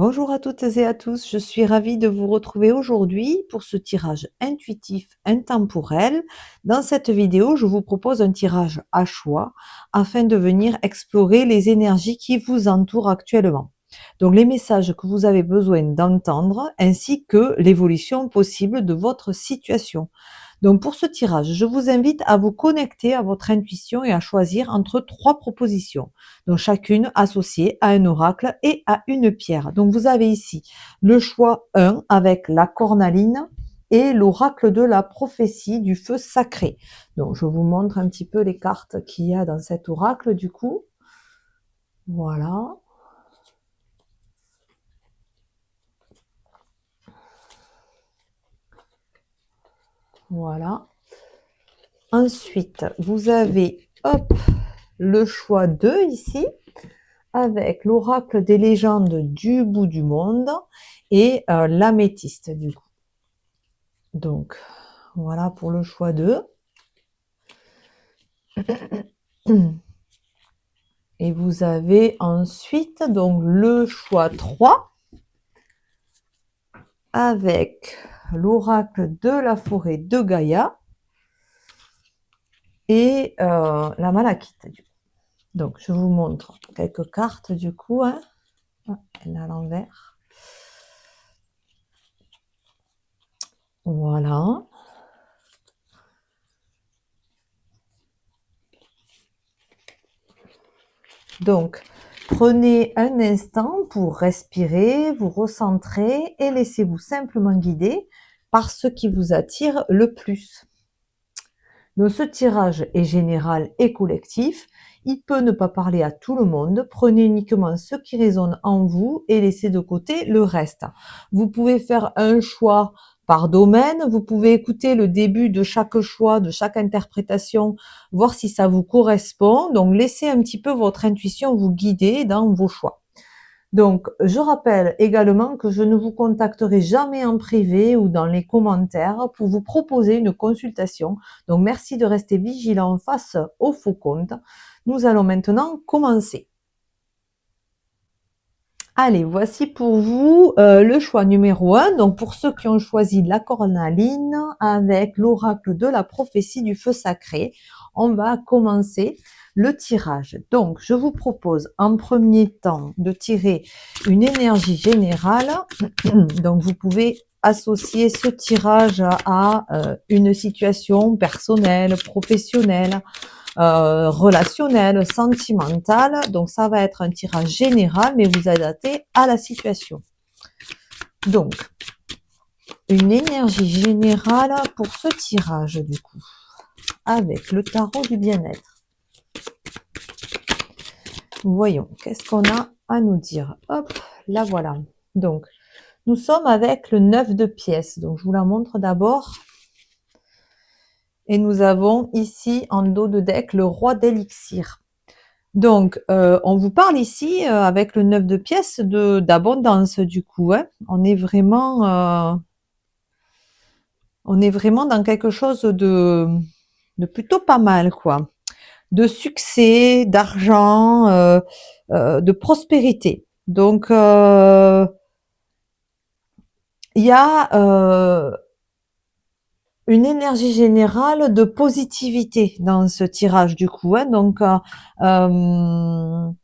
Bonjour à toutes et à tous, je suis ravie de vous retrouver aujourd'hui pour ce tirage intuitif intemporel. Dans cette vidéo, je vous propose un tirage à choix afin de venir explorer les énergies qui vous entourent actuellement. Donc les messages que vous avez besoin d'entendre ainsi que l'évolution possible de votre situation. Donc pour ce tirage, je vous invite à vous connecter à votre intuition et à choisir entre trois propositions, donc chacune associée à un oracle et à une pierre. Donc vous avez ici le choix 1 avec la cornaline et l'oracle de la prophétie du feu sacré. Donc je vous montre un petit peu les cartes qu'il y a dans cet oracle du coup. Voilà. Voilà. Ensuite, vous avez hop, le choix 2 ici avec l'oracle des légendes du bout du monde et l'améthyste du coup. Donc voilà pour le choix 2. Et vous avez ensuite donc le choix 3 avec l'oracle de la forêt de Gaïa et la malachite. Donc je vous montre quelques cartes du coup. Hein. Elle est à l'envers. Voilà. Donc, prenez un instant pour respirer, vous recentrer et laissez-vous simplement guider par ce qui vous attire le plus. Donc, ce tirage est général et collectif. Il peut ne pas parler à tout le monde. Prenez uniquement ce qui résonne en vous et laissez de côté le reste. Vous pouvez faire un choix par domaine. Vous pouvez écouter le début de chaque choix, de chaque interprétation, voir si ça vous correspond. Donc, laissez un petit peu votre intuition vous guider dans vos choix. Donc, je rappelle également que je ne vous contacterai jamais en privé ou dans les commentaires pour vous proposer une consultation. Donc, merci de rester vigilant face aux faux comptes. Nous allons maintenant commencer. Allez, voici pour vous le choix numéro 1. Donc, pour ceux qui ont choisi la cornaline avec l'oracle de la prophétie du feu sacré, on va commencer le tirage. Donc, je vous propose en premier temps de tirer une énergie générale. Donc, vous pouvez associer ce tirage à une situation personnelle, professionnelle, relationnel, sentimental. Donc, ça va être un tirage général, mais vous adaptez à la situation. Donc, une énergie générale pour ce tirage, du coup, avec le tarot du bien-être. Voyons, qu'est-ce qu'on a à nous dire? Hop, la voilà. Donc, nous sommes avec le 9 de pièces. Donc, je vous la montre d'abord. Et nous avons ici, en dos de deck, le roi d'élixir. Donc, on vous parle ici, avec le 9 de pièces, d'abondance du coup. Hein. On est vraiment dans quelque chose de plutôt pas mal, quoi. De succès, d'argent, de prospérité. Donc, il y a une énergie générale de positivité dans ce tirage du coup. Hein. Donc, rien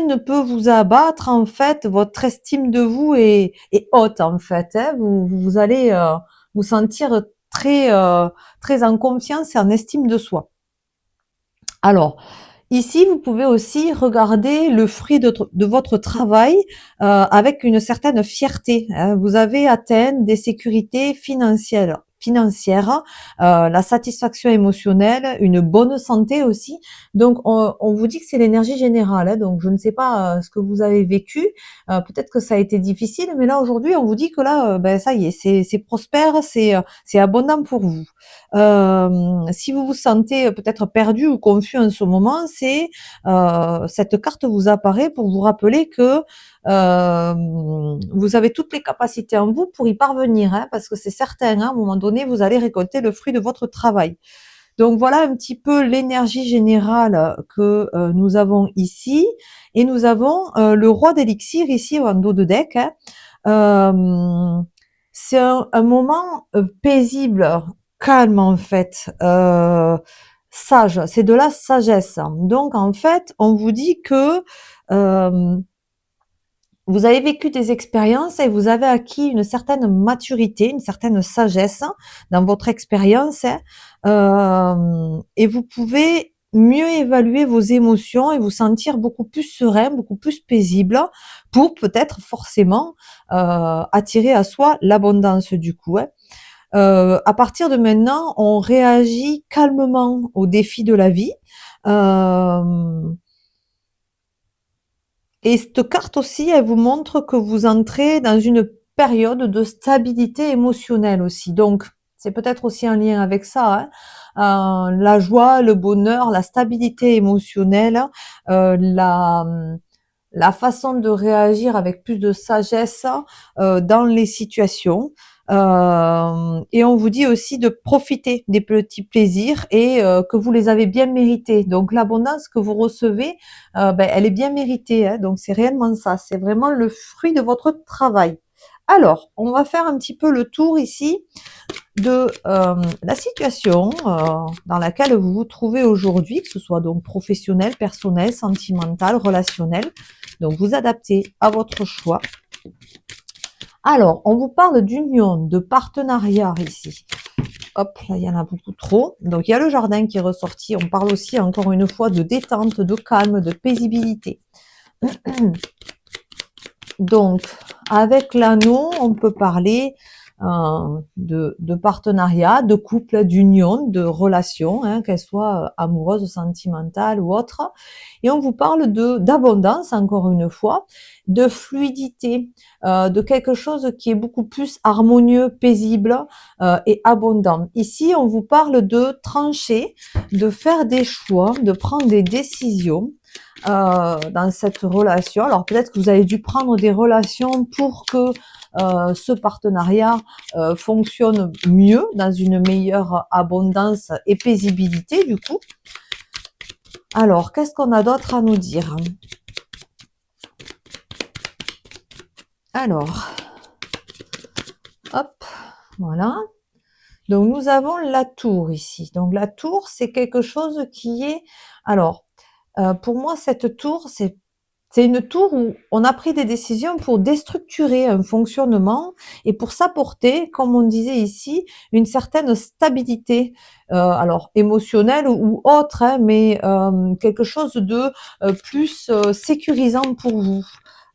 ne peut vous abattre en fait. Votre estime de vous est haute en fait. Hein. Vous allez vous sentir très en confiance et en estime de soi. Alors, ici, vous pouvez aussi regarder le fruit de votre travail avec une certaine fierté. Hein. Vous avez atteint des sécurités financières, la satisfaction émotionnelle, une bonne santé aussi. Donc, on vous dit que c'est l'énergie générale. Hein. Donc, je ne sais pas ce que vous avez vécu. Peut-être que ça a été difficile, mais là, aujourd'hui, on vous dit que là, ben, ça y est, c'est prospère, c'est abondant pour vous. Si vous vous sentez peut-être perdu ou confus en ce moment, cette carte vous apparaît pour vous rappeler que vous avez toutes les capacités en vous pour y parvenir, hein, parce que c'est certain, hein, à un moment donné, vous allez récolter le fruit de votre travail. Donc voilà un petit peu l'énergie générale que nous avons ici. Et nous avons le roi d'élixir ici en dos de deck. Hein. C'est un moment paisible, calme en fait, sage. C'est de la sagesse. Donc en fait, on vous dit que vous avez vécu des expériences et vous avez acquis une certaine maturité, une certaine sagesse dans votre expérience, hein, et vous pouvez mieux évaluer vos émotions et vous sentir beaucoup plus serein, beaucoup plus paisible pour peut-être forcément attirer à soi l'abondance du coup. Hein. À partir de maintenant, on réagit calmement aux défis de la vie. Euh, Et cette carte aussi, elle vous montre que vous entrez dans une période de stabilité émotionnelle aussi. Donc, c'est peut-être aussi un lien avec ça. Hein. La joie, le bonheur, la stabilité émotionnelle, la façon de réagir avec plus de sagesse dans les situations. Et on vous dit aussi de profiter des petits plaisirs et que vous les avez bien mérités. Donc l'abondance que vous recevez, elle est bien méritée. Hein, donc c'est réellement ça. C'est vraiment le fruit de votre travail. Alors, on va faire un petit peu le tour ici de la situation dans laquelle vous vous trouvez aujourd'hui, que ce soit donc professionnel, personnel, sentimental, relationnel. Donc vous adaptez à votre choix. Alors, on vous parle d'union, de partenariat ici. Hop, là, il y en a beaucoup trop. Donc, il y a le jardin qui est ressorti. On parle aussi, encore une fois, de détente, de calme, de paisibilité. Donc, avec l'anneau, on peut parler de partenariat, de couple, d'union, de relation, hein, qu'elle soit amoureuse, sentimentale ou autre. Et on vous parle d'abondance, encore une fois, de fluidité, de quelque chose qui est beaucoup plus harmonieux, paisible et abondant. Ici, on vous parle de trancher, de faire des choix, de prendre des décisions dans cette relation. Alors peut-être que vous avez dû prendre des relations pour que ce partenariat fonctionne mieux, dans une meilleure abondance et paisibilité du coup. Alors, qu'est-ce qu'on a d'autre à nous dire? Alors, hop, voilà. Donc nous avons la tour ici. Donc la tour, c'est quelque chose qui est... Alors, pour moi, cette tour, c'est une tour où on a pris des décisions pour déstructurer un fonctionnement et pour s'apporter, comme on disait ici, une certaine stabilité, alors émotionnelle ou autre, hein, mais quelque chose de plus sécurisant pour vous.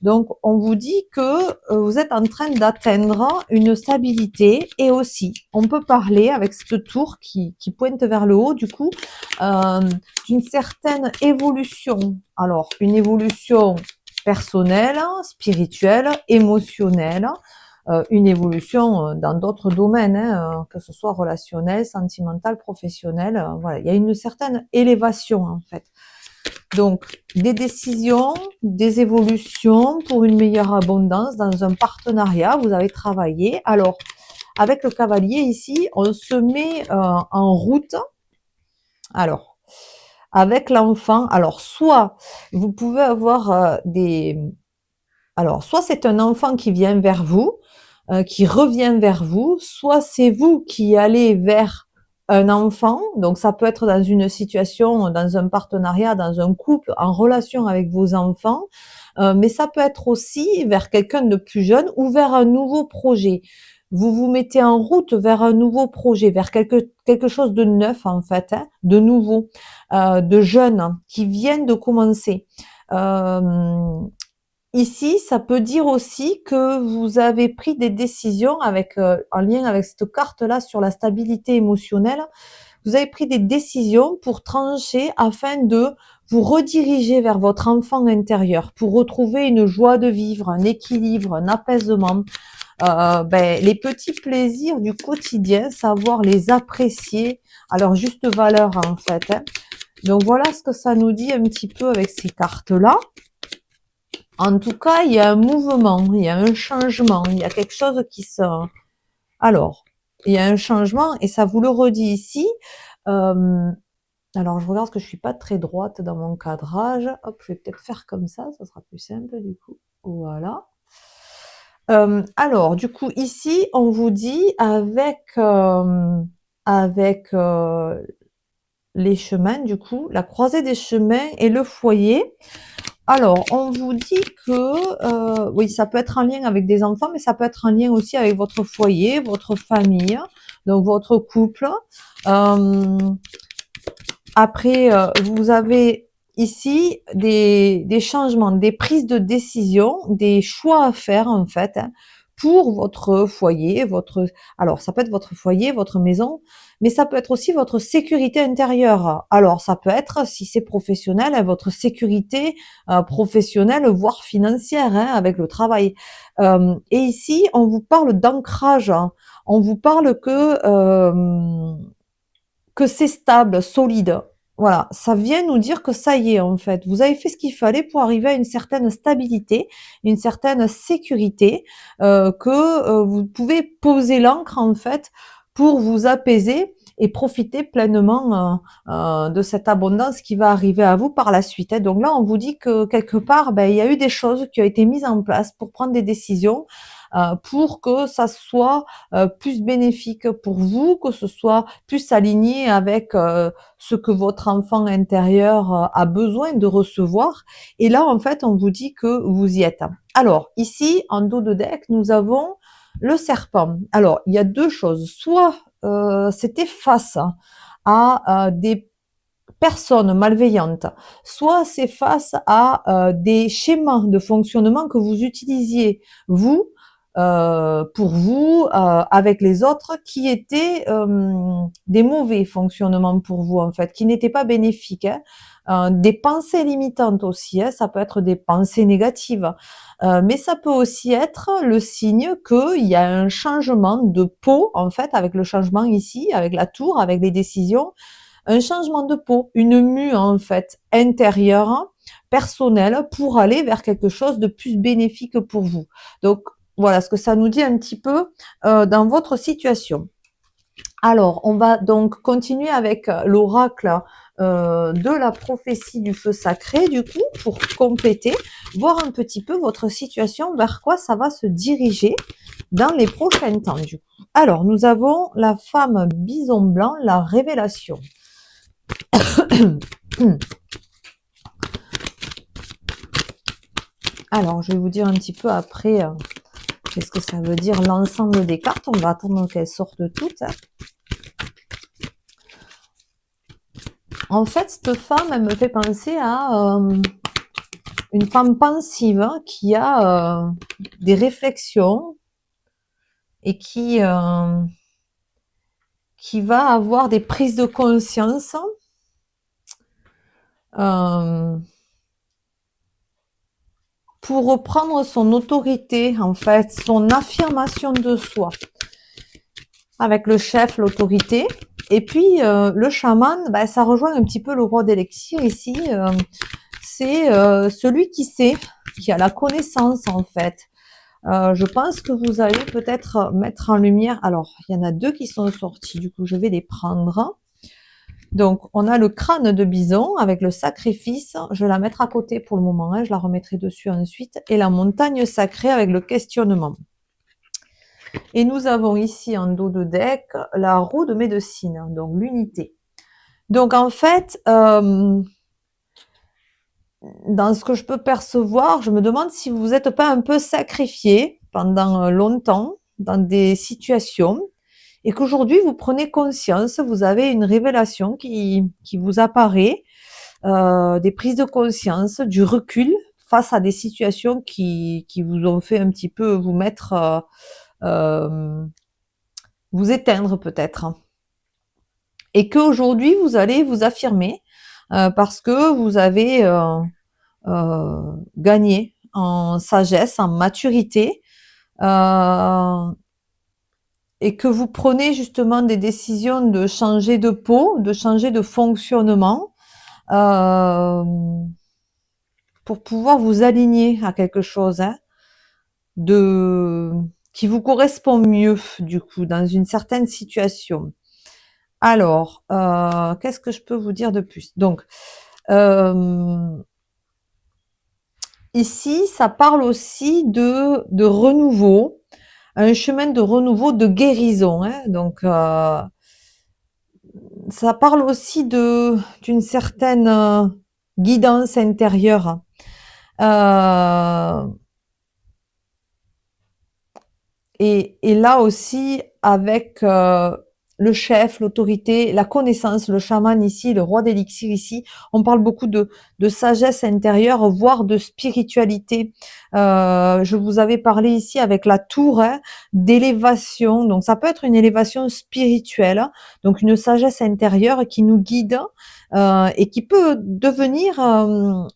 Donc, on vous dit que vous êtes en train d'atteindre une stabilité et aussi, on peut parler avec cette tour qui pointe vers le haut, du coup, d'une certaine évolution. Alors, une évolution personnelle, spirituelle, émotionnelle, une évolution dans d'autres domaines, hein, que ce soit relationnel, sentimental, professionnel. Voilà, il y a une certaine élévation en fait. Donc, des décisions, des évolutions pour une meilleure abondance dans un partenariat. Vous avez travaillé. Alors, avec le cavalier ici, on se met en route. Alors, avec l'enfant, alors soit vous pouvez avoir alors soit c'est un enfant qui vient vers vous, qui revient vers vous, soit c'est vous qui allez vers un enfant, donc ça peut être dans une situation, dans un partenariat, dans un couple, en relation avec vos enfants, mais ça peut être aussi vers quelqu'un de plus jeune ou vers un nouveau projet. Vous vous mettez en route vers un nouveau projet, vers quelque chose de neuf en fait, hein, de nouveau, de jeunes qui viennent de commencer. Ici, ça peut dire aussi que vous avez pris des décisions avec, en lien avec cette carte-là sur la stabilité émotionnelle. Vous avez pris des décisions pour trancher afin de vous rediriger vers votre enfant intérieur, pour retrouver une joie de vivre, un équilibre, un apaisement. Les petits plaisirs du quotidien, savoir les apprécier à leur juste valeur en fait. Hein. Donc voilà ce que ça nous dit un petit peu avec ces cartes-là. En tout cas, il y a un mouvement, il y a un changement, il y a quelque chose qui se... Alors, il y a un changement, et ça vous le redit ici, Alors, je regarde que je suis pas très droite dans mon cadrage. Hop, je vais peut-être faire comme ça sera plus simple du coup. Voilà. Alors, du coup, ici, on vous dit avec les chemins, du coup, la croisée des chemins et le foyer. Alors, on vous dit que, oui, ça peut être en lien avec des enfants, mais ça peut être en lien aussi avec votre foyer, votre famille, donc votre couple. Euh, Après, vous avez ici des changements, des prises de décision, des choix à faire en fait hein, pour votre foyer, alors ça peut être votre foyer, votre maison, mais ça peut être aussi votre sécurité intérieure. Alors ça peut être, si c'est professionnel, votre sécurité professionnelle, voire financière, hein, avec le travail. Et ici, on vous parle d'ancrage. Hein. On vous parle que c'est stable, solide. Voilà, ça vient nous dire que ça y est, en fait, vous avez fait ce qu'il fallait pour arriver à une certaine stabilité, une certaine sécurité, que vous pouvez poser l'ancre, en fait, pour vous apaiser et profiter pleinement de cette abondance qui va arriver à vous par la suite. Hein. Donc là, on vous dit que quelque part, ben, il y a eu des choses qui ont été mises en place pour prendre des décisions, pour que ça soit plus bénéfique pour vous, que ce soit plus aligné avec ce que votre enfant intérieur a besoin de recevoir. Et là, en fait, on vous dit que vous y êtes. Alors, ici, en dos de deck, nous avons le serpent. Alors, il y a deux choses. Soit c'était face à des personnes malveillantes, soit c'est face à des schémas de fonctionnement que vous utilisiez, vous, pour vous, avec les autres, qui étaient des mauvais fonctionnements pour vous, en fait, qui n'étaient pas bénéfiques. Hein. Des pensées limitantes aussi, hein, ça peut être des pensées négatives, mais ça peut aussi être le signe qu'il y a un changement de peau, en fait, avec le changement ici, avec la tour, avec les décisions, un changement de peau, une mue en fait intérieure, personnelle, pour aller vers quelque chose de plus bénéfique pour vous. Donc voilà ce que ça nous dit un petit peu dans votre situation. Alors, on va donc continuer avec l'oracle de la prophétie du feu sacré, du coup, pour compléter, voir un petit peu votre situation, vers quoi ça va se diriger dans les prochains temps, du coup. Alors, nous avons la femme bison blanc, la révélation. Alors, je vais vous dire un petit peu après qu'est-ce que ça veut dire l'ensemble des cartes. On va attendre qu'elles sortent toutes. En fait, cette femme, elle me fait penser à une femme pensive hein, qui a des réflexions et qui va avoir des prises de conscience. Pour reprendre son autorité, en fait, son affirmation de soi. Avec le chef, l'autorité. Et puis, le chaman, bah, ça rejoint un petit peu le roi d'élixir ici. C'est celui qui sait, qui a la connaissance, en fait. Je pense que vous allez peut-être mettre en lumière... Alors, il y en a deux qui sont sortis, du coup, je vais les prendre. Donc, on a le crâne de bison avec le sacrifice. Je vais la mettre à côté pour le moment, hein, je la remettrai dessus ensuite. Et la montagne sacrée avec le questionnement. Et nous avons ici en dos de deck la roue de médecine, donc l'unité. Donc, en fait, dans ce que je peux percevoir, je me demande si vous n'êtes pas un peu sacrifié pendant longtemps dans des situations et qu'aujourd'hui vous prenez conscience, vous avez une révélation qui vous apparaît, des prises de conscience, du recul face à des situations qui vous ont fait un petit peu vous mettre, vous éteindre peut-être. Et qu'aujourd'hui vous allez vous affirmer parce que vous avez gagné en sagesse, en maturité, et que vous prenez justement des décisions de changer de peau, de changer de fonctionnement, pour pouvoir vous aligner à quelque chose hein, qui vous correspond mieux, du coup, dans une certaine situation. Alors, qu'est-ce que je peux vous dire de plus? Donc, euh, ici, ça parle aussi de renouveau, un chemin de renouveau, de guérison, hein. Donc, ça parle aussi d'une certaine guidance intérieure. Euh, et là aussi, avec le chef, l'autorité, la connaissance, le chaman ici, le roi d'élixir ici, on parle beaucoup de sagesse intérieure, voire de spiritualité. Je vous avais parlé ici avec la tour, hein, d'élévation. Donc ça peut être une élévation spirituelle, hein, donc une sagesse intérieure qui nous guide et qui peut devenir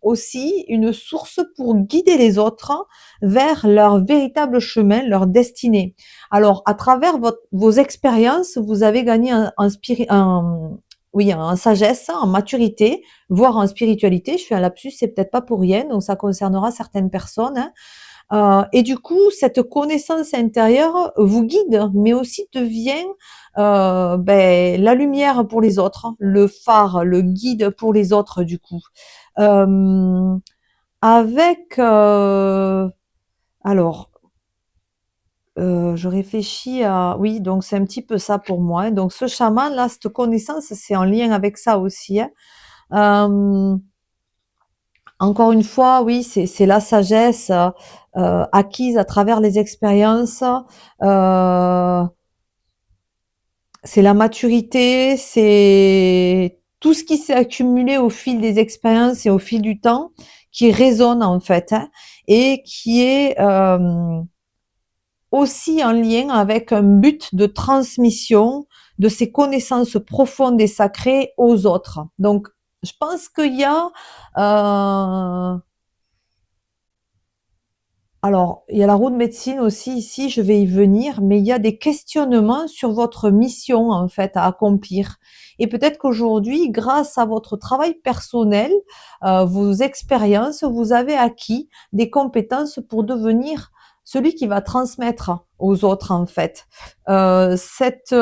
aussi une source pour guider les autres vers leur véritable chemin, leur destinée. Alors, à travers vos expériences, vous avez gagné oui, en sagesse, en maturité, voire en spiritualité. Je fais un lapsus, c'est peut-être pas pour rien, donc ça concernera certaines personnes, hein. Et du coup, cette connaissance intérieure vous guide, mais aussi devient la lumière pour les autres, hein, le phare, le guide pour les autres, du coup. Euh, avec alors, je réfléchis à oui, donc c'est un petit peu ça pour moi, hein. Donc ce chaman là, cette connaissance, c'est en lien avec ça aussi, hein. Hem, Encore une fois, oui, c'est la sagesse, acquise à travers les expériences, c'est la maturité, c'est tout ce qui s'est accumulé au fil des expériences et au fil du temps qui résonne en fait, hein, et qui est, aussi en lien avec un but de transmission de ces connaissances profondes et sacrées aux autres. Donc, je pense qu'il y a, alors, il y a la roue de médecine aussi ici, je vais y venir, mais il y a des questionnements sur votre mission en fait à accomplir. Et peut-être qu'aujourd'hui, grâce à votre travail personnel, vos expériences, vous avez acquis des compétences pour devenir celui qui va transmettre aux autres en fait. Cette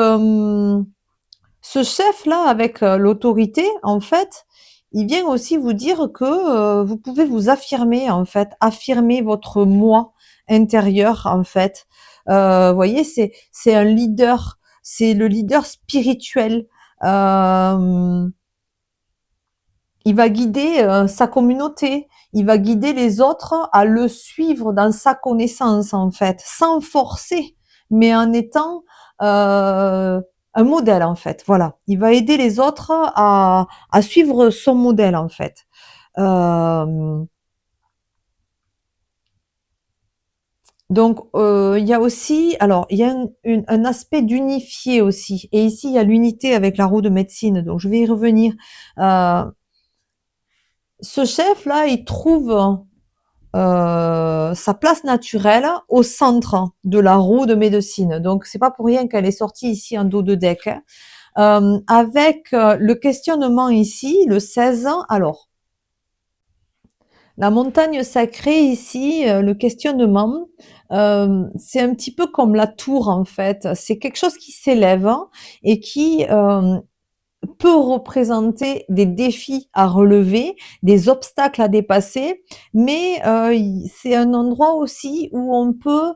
Ce chef-là, avec l'autorité, en fait, il vient aussi vous dire que vous pouvez vous affirmer, en fait, affirmer votre moi intérieur, en fait. Vous voyez, c'est un leader, c'est le leader spirituel. Euh, il va guider sa communauté, il va guider les autres à le suivre dans sa connaissance, en fait, sans forcer, mais en étant un modèle, en fait. Voilà, il va aider les autres à suivre son modèle, en fait. Euh, il y a aussi, alors, il y a un aspect d'unifié aussi. Et ici, il y a l'unité avec la roue de médecine. Donc, je vais y revenir. Euh, Ce chef-là, il trouve sa place naturelle au centre de la roue de médecine. Donc, c'est pas pour rien qu'elle est sortie ici en dos de deck, hein. Avec le questionnement ici, le 16. Alors, la montagne sacrée ici, le questionnement, c'est un petit peu comme la tour en fait. C'est quelque chose qui s'élève, hein, et qui peut représenter des défis à relever, des obstacles à dépasser, mais c'est un endroit aussi où on peut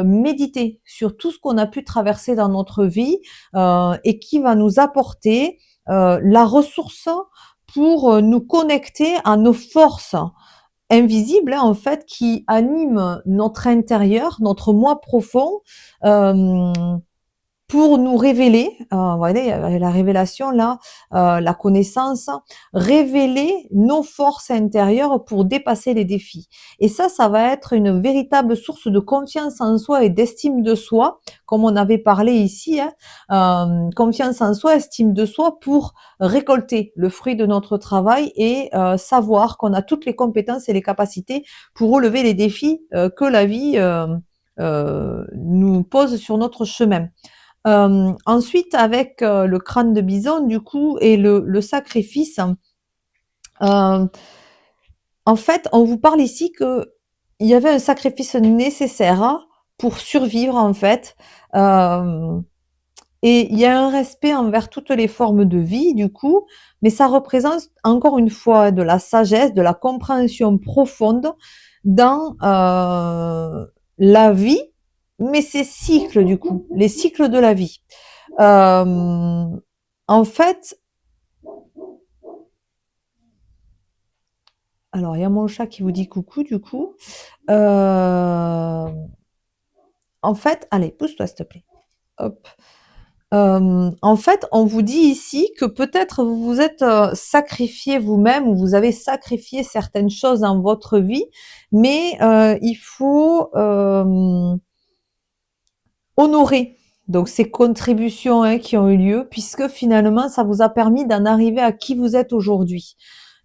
méditer sur tout ce qu'on a pu traverser dans notre vie et qui va nous apporter la ressource pour nous connecter à nos forces invisibles, hein, en fait, qui animent notre intérieur, notre moi profond. Euh, pour nous révéler, voilà, la révélation là, la connaissance, révéler nos forces intérieures pour dépasser les défis. Et ça va être une véritable source de confiance en soi et d'estime de soi, comme on avait parlé ici, hein, confiance en soi, estime de soi pour récolter le fruit de notre travail et savoir qu'on a toutes les compétences et les capacités pour relever les défis que la vie nous pose sur notre chemin. Ensuite, avec le crâne de bison, du coup, et le sacrifice, euh, en fait, on vous parle ici que il y avait un sacrifice nécessaire pour survivre, en fait. Euh, Et il y a un respect envers toutes les formes de vie, du coup, mais ça représente encore une fois de la sagesse, de la compréhension profonde dans la vie, mais ces cycles, du coup, les cycles de la vie. En fait, alors il y a mon chat qui vous dit coucou, du coup. En fait, allez, pousse-toi, s'il te plaît. Hop. En fait, on vous dit ici que peut-être vous vous êtes sacrifié vous-même ou vous avez sacrifié certaines choses dans votre vie, mais il faut honorer donc ces contributions qui ont eu lieu, puisque finalement, ça vous a permis d'en arriver à qui vous êtes aujourd'hui.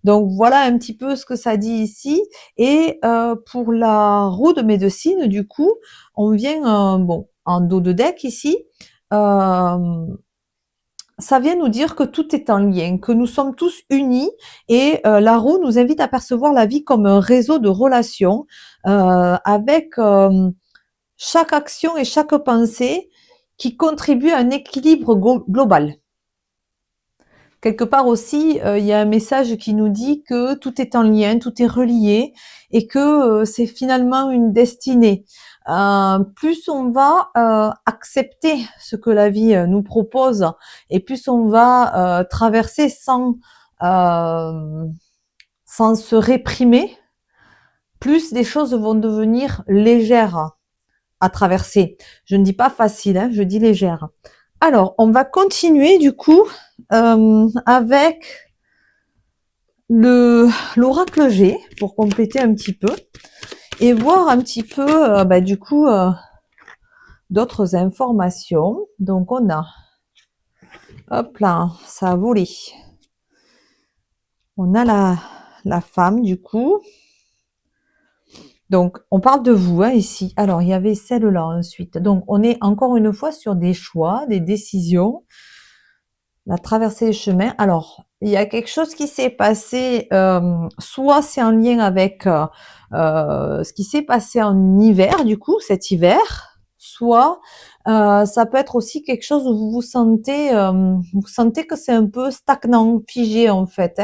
Donc voilà un petit peu ce que ça dit ici. Et pour la roue de médecine, du coup, on vient bon en dos de deck ici. Ça vient nous dire que tout est en lien, que nous sommes tous unis et la roue nous invite à percevoir la vie comme un réseau de relations avec chaque action et chaque pensée qui contribue à un équilibre global. Quelque part aussi, il y a un message qui nous dit que tout est en lien, tout est relié et que c'est finalement une destinée. Plus on va accepter ce que la vie nous propose et plus on va traverser sans se réprimer, plus les choses vont devenir légères à traverser. Je ne dis pas facile, hein, je dis légère. Alors, on va continuer du coup avec l'oracle G pour compléter un petit peu et voir un petit peu du coup d'autres informations. Donc on a, hop là, ça a volé. On a la femme du coup. Donc on parle de vous ici. Alors il y avait celle-là ensuite. Donc on est encore une fois sur des choix, des décisions. La traversée des chemins. Alors, il y a quelque chose qui s'est passé, soit c'est en lien avec ce qui s'est passé en hiver, du coup, cet hiver, soit ça peut être aussi quelque chose où vous sentez que c'est un peu stagnant, figé en fait.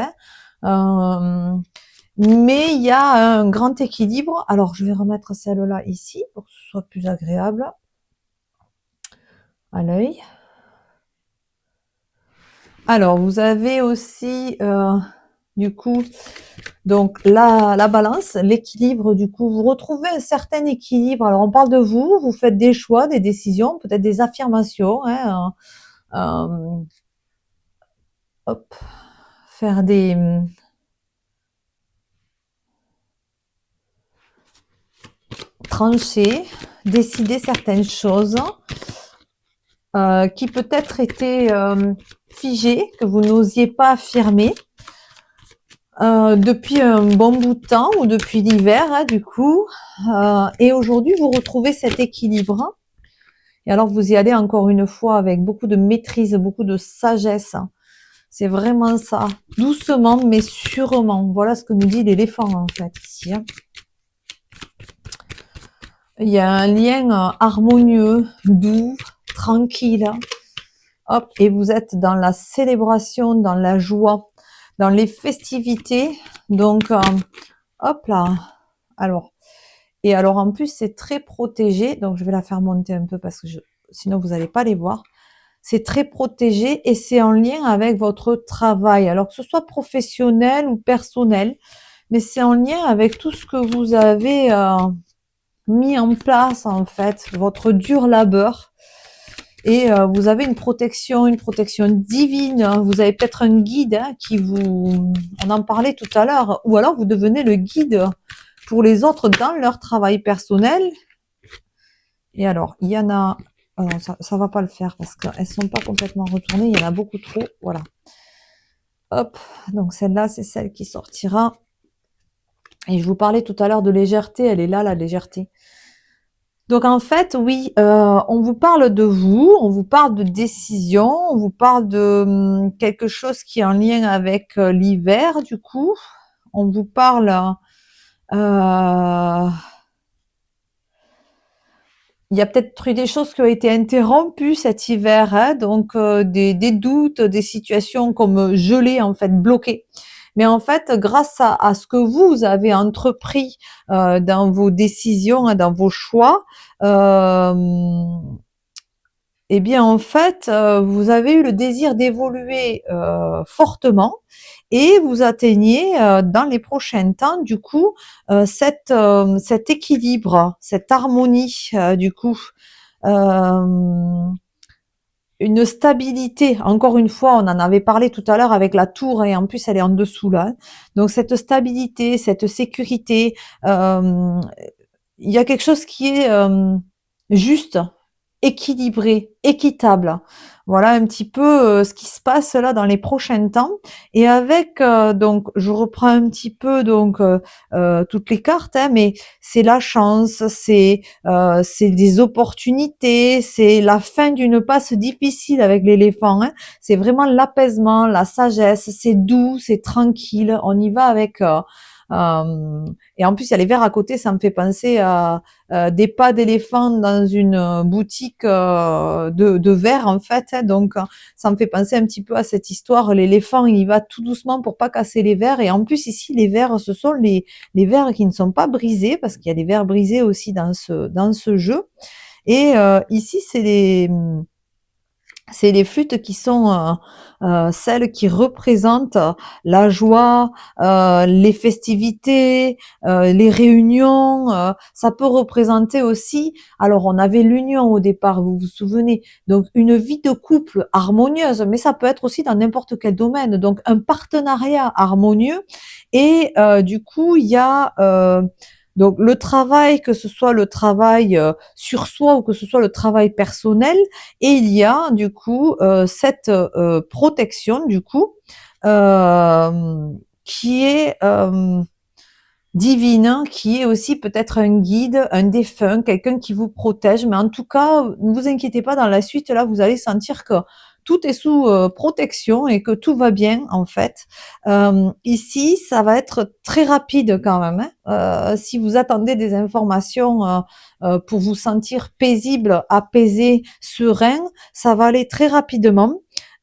Mais il y a un grand équilibre. Alors, je vais remettre celle-là ici pour que ce soit plus agréable à l'œil. Alors, vous avez aussi, du coup, donc la balance, l'équilibre, du coup, vous retrouvez un certain équilibre. Alors, on parle de vous, vous faites des choix, des décisions, peut-être des affirmations, hop, faire des trancher, décider certaines choses qui peut-être étaient figées, que vous n'osiez pas affirmer. Depuis un bon bout de temps ou depuis l'hiver, du coup. Et aujourd'hui, vous retrouvez cet équilibre. Et alors, vous y allez encore une fois avec beaucoup de maîtrise, beaucoup de sagesse. C'est vraiment ça. Doucement, mais sûrement. Voilà ce que nous dit l'éléphant, en fait, ici. Il y a un lien harmonieux, doux, tranquille. Hop, et vous êtes dans la célébration, dans la joie, dans les festivités. Donc, hop là. Alors, et alors en plus, c'est très protégé. Donc, je vais la faire monter un peu parce que sinon, vous n'allez pas les voir. C'est très protégé et c'est en lien avec votre travail. Alors, que ce soit professionnel ou personnel, mais c'est en lien avec tout ce que vous avez mis en place, en fait, votre dur labeur. Et vous avez une protection divine. Vous avez peut-être un guide qui vous... On en parlait tout à l'heure. Ou alors, vous devenez le guide pour les autres dans leur travail personnel. Et alors, il y en a... Alors, ça va pas le faire parce qu'elles sont pas complètement retournées. Il y en a beaucoup trop. Voilà. Hop. Donc, celle-là, c'est celle qui sortira. Et je vous parlais tout à l'heure de légèreté. Elle est là, la légèreté. Donc en fait, oui, on vous parle de vous, on vous parle de décision, on vous parle de quelque chose qui est en lien avec l'hiver, du coup. On vous parle, il il y a peut-être eu des choses qui ont été interrompues cet hiver, hein, donc des doutes, des situations comme gelées, en fait, bloquées. Mais en fait, grâce à ce que vous avez entrepris dans vos décisions et dans vos choix, eh bien, en fait, vous avez eu le désir d'évoluer fortement et vous atteignez dans les prochains temps, du coup, cet équilibre, cette harmonie, du coup. Euh, une stabilité. Encore une fois, on en avait parlé tout à l'heure avec la tour et en plus elle est en dessous là. Donc cette stabilité, cette sécurité, euh, il y a quelque chose qui est juste, équilibré, équitable. Voilà un petit peu ce qui se passe là dans les prochains temps. Et avec donc, je reprends un petit peu donc toutes les cartes, hein, mais c'est la chance, c'est des opportunités, c'est la fin d'une passe difficile avec l'éléphant. Hein. C'est vraiment l'apaisement, la sagesse. C'est doux, c'est tranquille. On y va avec. Et en plus, il y a les verres à côté, ça me fait penser à des pas d'éléphant dans une boutique de verre en fait. Hein, donc, ça me fait penser un petit peu à cette histoire. L'éléphant, il y va tout doucement pour pas casser les verres. Et en plus, ici, les verres, ce sont les verres qui ne sont pas brisés parce qu'il y a des verres brisés aussi dans ce jeu. Et ici, c'est les flûtes qui sont celles qui représentent la joie, les festivités, les réunions. Ça peut représenter aussi, alors on avait l'union au départ, vous vous souvenez, donc une vie de couple harmonieuse, mais ça peut être aussi dans n'importe quel domaine, donc un partenariat harmonieux. Et du coup, il y a donc le travail, que ce soit le travail sur soi ou que ce soit le travail personnel, et il y a du coup cette protection du coup euh, qui est divine, hein, qui est aussi peut-être un guide, un défunt, quelqu'un qui vous protège. Mais en tout cas, ne vous inquiétez pas, dans la suite, là, vous allez sentir que tout est sous protection et que tout va bien, en fait. Ici, ça va être très rapide quand même. Hein. Si vous attendez des informations pour vous sentir paisible, apaisé, serein, ça va aller très rapidement.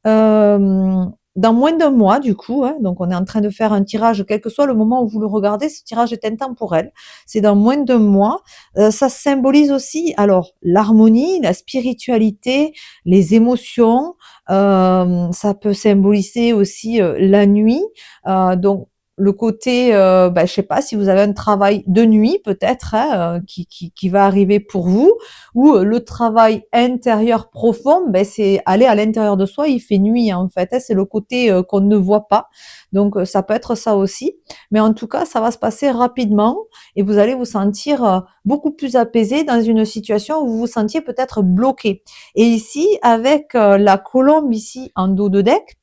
Euh, dans moins d'un mois, du coup, hein, donc on est en train de faire un tirage, quel que soit le moment où vous le regardez, ce tirage est intemporel. C'est dans moins d'un mois. Ça symbolise aussi, alors, l'harmonie, la spiritualité, les émotions. Ça peut symboliser aussi la nuit. Donc, le côté, je sais pas si vous avez un travail de nuit peut-être hein, qui va arriver pour vous, ou le travail intérieur profond, c'est aller à l'intérieur de soi, il fait nuit en fait, hein, c'est le côté qu'on ne voit pas, donc ça peut être ça aussi, mais en tout cas ça va se passer rapidement et vous allez vous sentir beaucoup plus apaisé dans une situation où vous vous sentiez peut-être bloqué. Et ici, avec la colombe ici en dos de deck,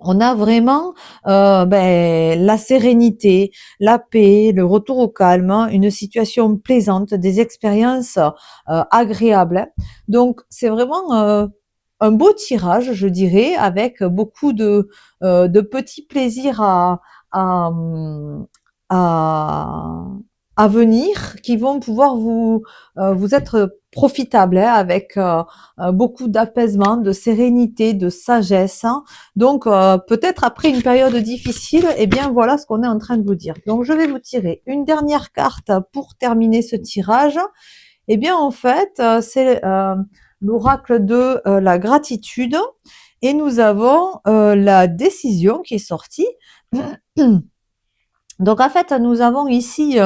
on a vraiment la sérénité, la paix, le retour au calme, hein, une situation plaisante, des expériences agréables. Hein. Donc c'est vraiment un beau tirage, je dirais, avec beaucoup de petits plaisirs à, à, à venir qui vont pouvoir vous être profitables hein, avec beaucoup d'apaisement, de sérénité, de sagesse. Hein. Donc, peut-être après une période difficile, eh bien, voilà ce qu'on est en train de vous dire. Donc, je vais vous tirer une dernière carte pour terminer ce tirage. Eh bien, en fait, c'est l'oracle de la gratitude. Et nous avons la décision qui est sortie. Donc, en fait, nous avons ici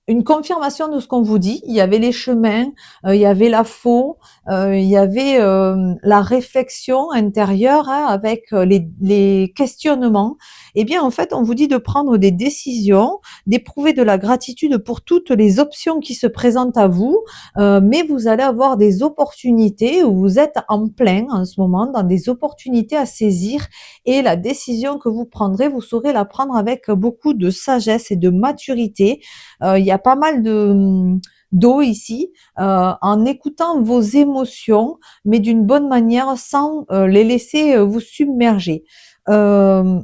une confirmation de ce qu'on vous dit. Il y avait les chemins, il y avait la faux, il y avait la réflexion intérieure hein, avec les questionnements. Eh bien, en fait, on vous dit de prendre des décisions, d'éprouver de la gratitude pour toutes les options qui se présentent à vous, mais vous allez avoir des opportunités où vous êtes en plein en ce moment, dans des opportunités à saisir et la décision que vous prendrez, vous saurez la prendre avec beaucoup de sagesse et de maturité. Il y a pas mal d'eau ici, en écoutant vos émotions, mais d'une bonne manière, sans les laisser vous submerger. Euh,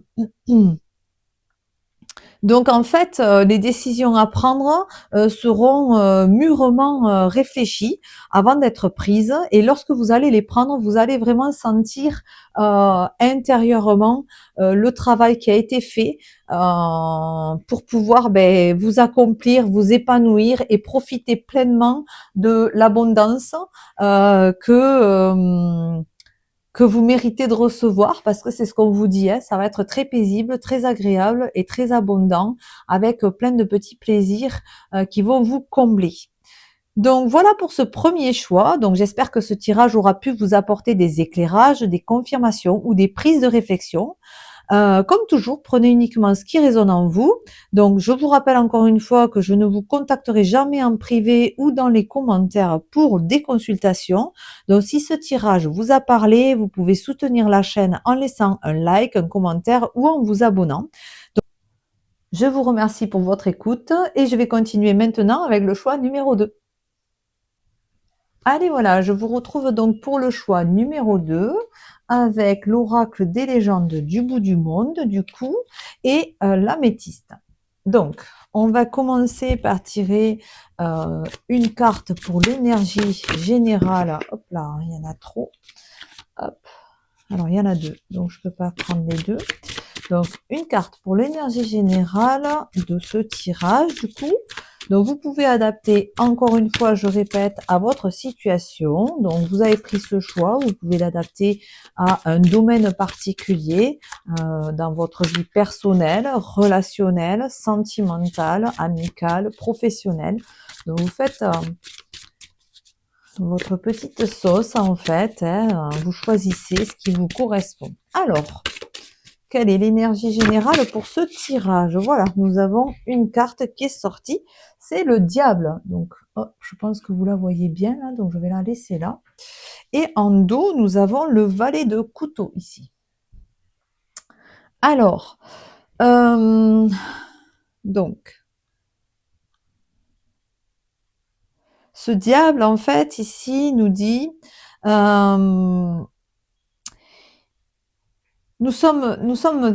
Donc en fait, les décisions à prendre, seront, mûrement, réfléchies avant d'être prises et lorsque vous allez les prendre, vous allez vraiment sentir, intérieurement, le travail qui a été fait, pour pouvoir, vous accomplir, vous épanouir et profiter pleinement de l'abondance, que vous méritez de recevoir parce que c'est ce qu'on vous dit, hein, ça va être très paisible, très agréable et très abondant avec plein de petits plaisirs qui vont vous combler. Donc voilà pour ce premier choix. Donc j'espère que ce tirage aura pu vous apporter des éclairages, des confirmations ou des prises de réflexion. Comme toujours, prenez uniquement ce qui résonne en vous. Donc, je vous rappelle encore une fois que je ne vous contacterai jamais en privé ou dans les commentaires pour des consultations. Donc, si ce tirage vous a parlé, vous pouvez soutenir la chaîne en laissant un like, un commentaire ou en vous abonnant. Donc, je vous remercie pour votre écoute et je vais continuer maintenant avec le choix numéro 2. Allez, voilà, je vous retrouve donc pour le choix numéro 2 avec l'oracle des légendes du bout du monde, du coup, et l'améthyste. Donc, on va commencer par tirer une carte pour l'énergie générale. Hop là, il y en a trop. Hop. Alors, il y en a deux, donc je ne peux pas prendre les deux. Donc, une carte pour l'énergie générale de ce tirage, du coup. Donc, vous pouvez adapter, encore une fois, je répète, à votre situation. Donc, vous avez pris ce choix, vous pouvez l'adapter à un domaine particulier dans votre vie personnelle, relationnelle, sentimentale, amicale, professionnelle. Donc, vous faites votre petite sauce, en fait. Hein, vous choisissez ce qui vous correspond. Alors, quelle est l'énergie générale pour ce tirage? Voilà, nous avons une carte qui est sortie, c'est le diable. Donc, oh, je pense que vous la voyez bien là, donc je vais la laisser là. Et en dos, nous avons le valet de couteau ici. Alors, donc, ce diable, en fait, ici, nous dit... nous sommes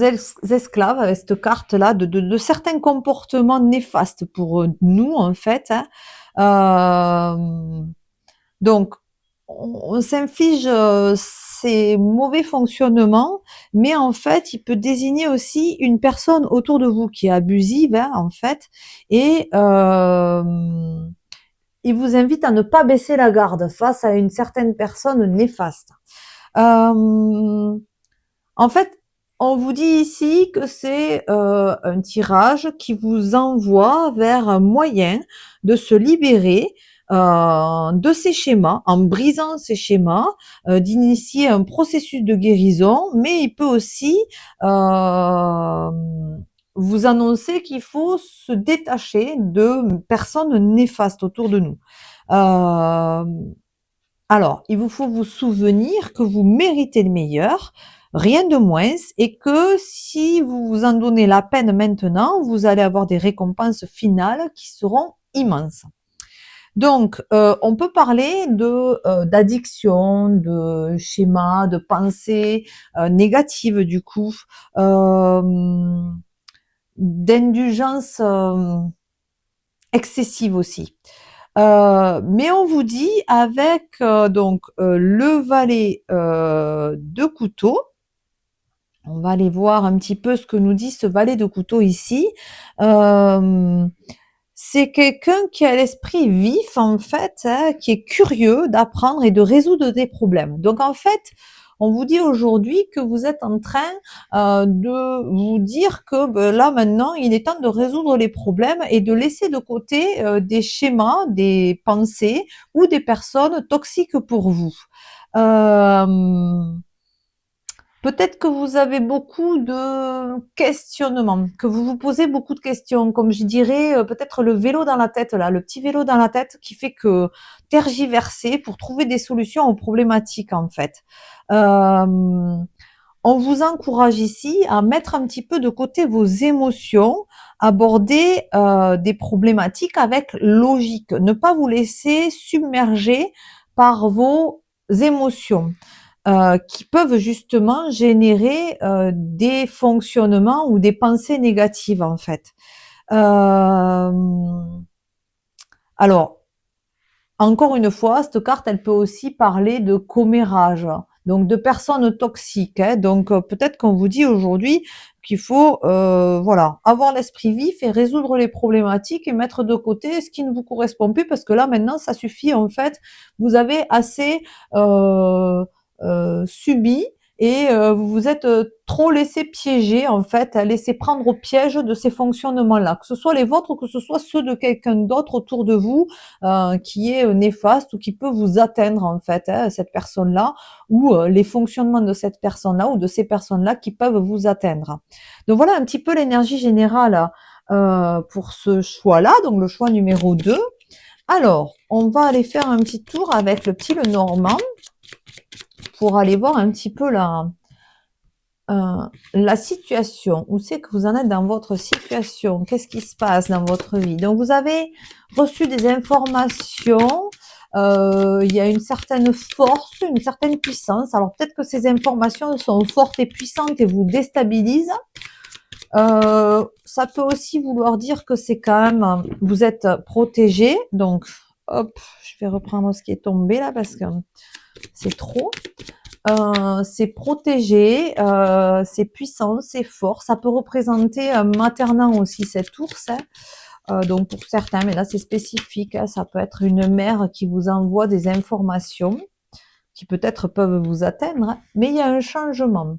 esclaves avec cette carte-là de certains comportements néfastes pour nous, en fait. Hein. Donc, on s'inflige ces mauvais fonctionnements, mais en fait, il peut désigner aussi une personne autour de vous qui est abusive, hein, en fait, et il vous invite à ne pas baisser la garde face à une certaine personne néfaste. En fait, on vous dit ici que c'est un tirage qui vous envoie vers un moyen de se libérer de ces schémas, en brisant ces schémas, d'initier un processus de guérison, mais il peut aussi vous annoncer qu'il faut se détacher de personnes néfastes autour de nous. Alors, il vous faut vous souvenir que vous méritez le meilleur, rien de moins, et que si vous vous en donnez la peine maintenant, vous allez avoir des récompenses finales qui seront immenses. Donc, on peut parler d'addiction, de schéma, de pensée négative du coup, d'indulgence excessive aussi. Mais on vous dit avec le valet de couteau, on va aller voir un petit peu ce que nous dit ce valet de couteau ici. C'est quelqu'un qui a l'esprit vif en fait, hein, qui est curieux d'apprendre et de résoudre des problèmes. Donc en fait, on vous dit aujourd'hui que vous êtes en train de vous dire que là maintenant, il est temps de résoudre les problèmes et de laisser de côté des schémas, des pensées ou des personnes toxiques pour vous. Peut-être que vous avez beaucoup de questionnements, que vous vous posez beaucoup de questions, comme je dirais peut-être le vélo dans la tête, là, le petit vélo dans la tête qui fait que tergiverser pour trouver des solutions aux problématiques en fait. On vous encourage ici à mettre un petit peu de côté vos émotions, aborder des problématiques avec logique, ne pas vous laisser submerger par vos émotions. qui peuvent justement générer des fonctionnements ou des pensées négatives en fait. Alors, encore une fois, cette carte, elle peut aussi parler de commérage, donc de personnes toxiques, hein. Donc peut-être qu'on vous dit aujourd'hui qu'il faut voilà, avoir l'esprit vif et résoudre les problématiques et mettre de côté ce qui ne vous correspond plus parce que là maintenant ça suffit en fait. Vous avez assez subi et vous vous êtes trop laissé piéger en fait, laissé prendre au piège de ces fonctionnements-là, que ce soit les vôtres ou que ce soit ceux de quelqu'un d'autre autour de vous qui est néfaste ou qui peut vous atteindre en fait, hein, cette personne-là, ou les fonctionnements de cette personne-là ou de ces personnes-là qui peuvent vous atteindre. Donc voilà un petit peu l'énergie générale pour ce choix-là, donc le choix numéro 2. Alors, on va aller faire un petit tour avec le petit Lenormand pour aller voir un petit peu la situation, où c'est que vous en êtes dans votre situation, qu'est-ce qui se passe dans votre vie. Donc vous avez reçu des informations, il y a une certaine force, une certaine puissance. Alors peut-être que ces informations sont fortes et puissantes et vous déstabilisent. Ça peut aussi vouloir dire que c'est quand même, vous êtes protégé. Donc hop, je vais reprendre ce qui est tombé là parce que c'est trop. C'est protégé, c'est puissant, c'est fort. Ça peut représenter un maternant aussi, cet ours, hein. Donc pour certains, mais là c'est spécifique, hein, ça peut être une mère qui vous envoie des informations qui peut-être peuvent vous atteindre, hein, mais il y a un changement.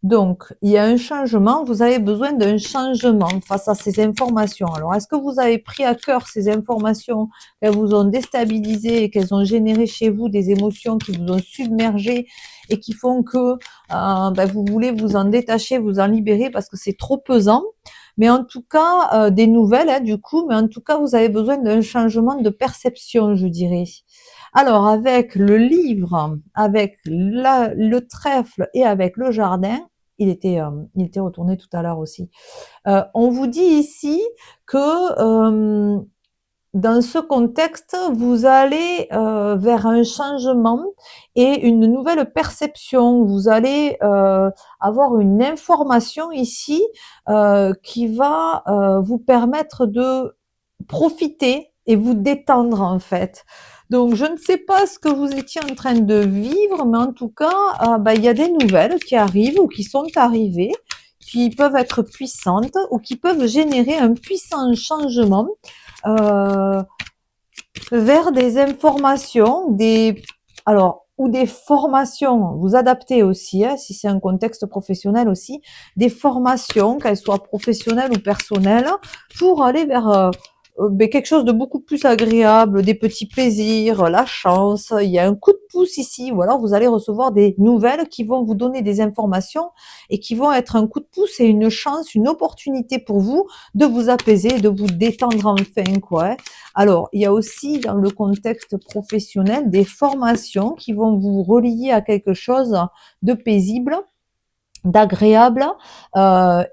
Donc, il y a un changement, vous avez besoin d'un changement face à ces informations. Alors, est-ce que vous avez pris à cœur ces informations, qu'elles vous ont déstabilisé et qu'elles ont généré chez vous des émotions qui vous ont submergé et qui font que vous voulez vous en détacher, vous en libérer parce que c'est trop pesant. Mais en tout cas, des nouvelles, hein, du coup, mais en tout cas, vous avez besoin d'un changement de perception, je dirais. Alors, avec le livre, avec le trèfle et avec le jardin, il était retourné tout à l'heure aussi. On vous dit ici que dans ce contexte, vous allez vers un changement et une nouvelle perception. Vous allez avoir une information ici qui va vous permettre de profiter et vous détendre en fait. Donc je ne sais pas ce que vous étiez en train de vivre, mais en tout cas, il y a des nouvelles qui arrivent ou qui sont arrivées, qui peuvent être puissantes ou qui peuvent générer un puissant changement vers des informations, ou des formations, vous adaptez aussi, hein, si c'est un contexte professionnel aussi, des formations, qu'elles soient professionnelles ou personnelles, pour aller vers quelque chose de beaucoup plus agréable, des petits plaisirs, la chance. Il y a un coup de pouce ici, ou alors vous allez recevoir des nouvelles qui vont vous donner des informations et qui vont être un coup de pouce et une chance, une opportunité pour vous de vous apaiser, de vous détendre enfin, quoi, hein. Alors, il y a aussi dans le contexte professionnel des formations qui vont vous relier à quelque chose de paisible, d'agréable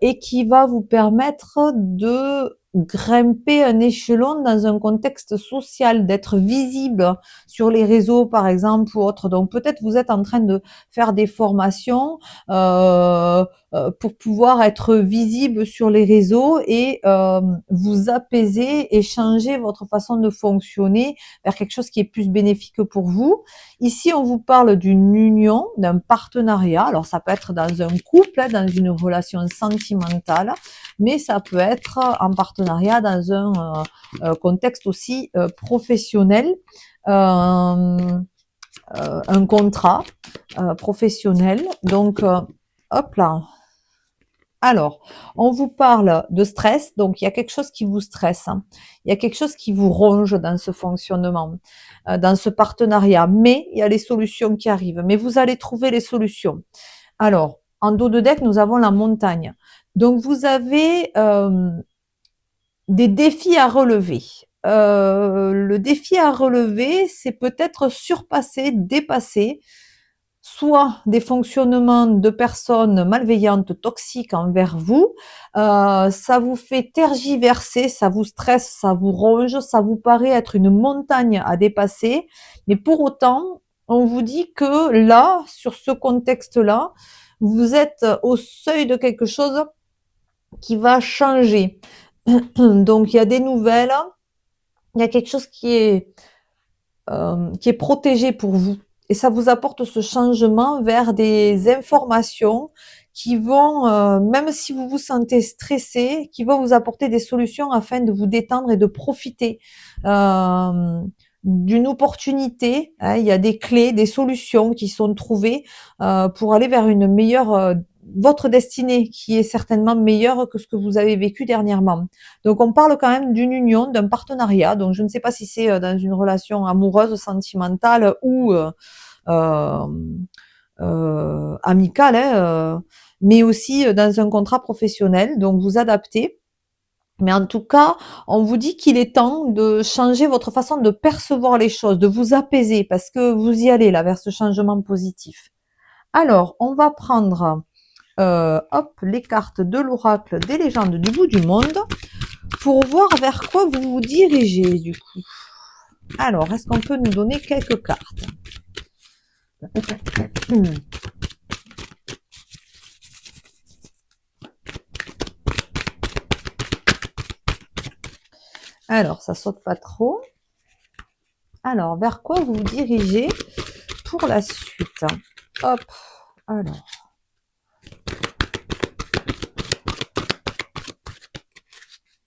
et qui va vous permettre de grimper un échelon dans un contexte social, d'être visible sur les réseaux par exemple ou autre. Donc peut-être vous êtes en train de faire des formations pour pouvoir être visible sur les réseaux et vous apaiser et changer votre façon de fonctionner vers quelque chose qui est plus bénéfique pour vous. Ici, on vous parle d'une union, d'un partenariat. Alors, ça peut être dans un couple, hein, dans une relation sentimentale, mais ça peut être en partenariat dans un contexte aussi professionnel, un contrat professionnel. Donc, hop là. Alors, on vous parle de stress, donc il y a quelque chose qui vous stresse, hein. Il y a quelque chose qui vous ronge dans ce fonctionnement, dans ce partenariat, mais il y a les solutions qui arrivent, mais vous allez trouver les solutions. Alors, en dos de deck, nous avons la montagne. Donc, vous avez des défis à relever. Le défi à relever, c'est peut-être surpasser, dépasser soit des fonctionnements de personnes malveillantes, toxiques envers vous, ça vous fait tergiverser, ça vous stresse, ça vous ronge, ça vous paraît être une montagne à dépasser, mais pour autant, on vous dit que là, sur ce contexte-là, vous êtes au seuil de quelque chose qui va changer. Donc il y a des nouvelles, il y a quelque chose qui est protégé pour vous. Et ça vous apporte ce changement vers des informations qui vont, même si vous vous sentez stressé, qui vont vous apporter des solutions afin de vous détendre et de profiter d'une opportunité. Hein. Il y a des clés, des solutions qui sont trouvées pour aller vers une meilleure, votre destinée qui est certainement meilleure que ce que vous avez vécu dernièrement. Donc on parle quand même d'une union, d'un partenariat. Donc je ne sais pas si c'est dans une relation amoureuse, sentimentale ou euh, amicale, hein, mais aussi dans un contrat professionnel. Donc vous adaptez. Mais en tout cas, on vous dit qu'il est temps de changer votre façon de percevoir les choses, de vous apaiser, parce que vous y allez là vers ce changement positif. Alors, on va prendre hop, les cartes de l'oracle des légendes du bout du monde pour voir vers quoi vous vous dirigez du coup. Alors, est-ce qu'on peut nous donner quelques cartes? Alors, ça saute pas trop. Alors, vers quoi vous vous dirigez pour la suite? Hop, alors.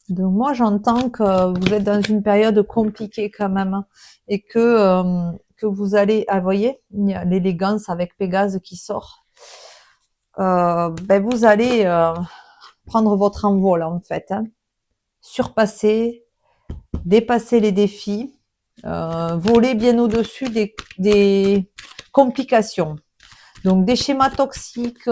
Donc moi, j'entends que vous êtes dans une période compliquée quand même et que vous allez, ah, vous voyez, il y a l'élégance avec Pégase qui sort. Ben vous allez prendre votre envol en fait, hein. Surpasser, dépasser les défis, voler bien au-dessus des complications. Donc des schémas toxiques,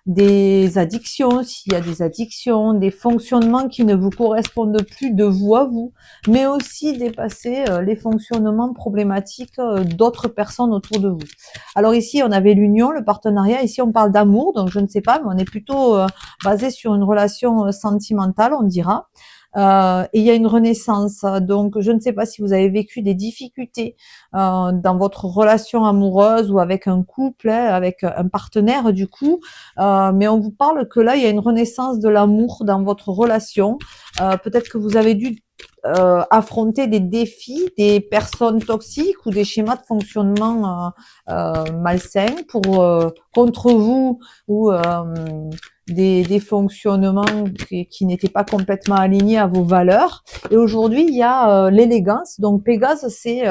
des addictions, s'il y a des addictions, des fonctionnements qui ne vous correspondent plus de vous à vous, mais aussi dépasser les fonctionnements problématiques d'autres personnes autour de vous. Alors ici, on avait l'union, le partenariat, ici on parle d'amour, donc je ne sais pas, mais on est plutôt basé sur une relation sentimentale, on dira. Et il y a une renaissance. Donc, je ne sais pas si vous avez vécu des difficultés dans votre relation amoureuse ou avec un couple, hein, avec un partenaire du coup, mais on vous parle que là, il y a une renaissance de l'amour dans votre relation. Peut-être que vous avez dû affronter des défis, des personnes toxiques ou des schémas de fonctionnement malsains pour contre vous ou des fonctionnements qui n'étaient pas complètement alignés à vos valeurs. Et aujourd'hui, il y a l'élégance. Donc Pégase, c'est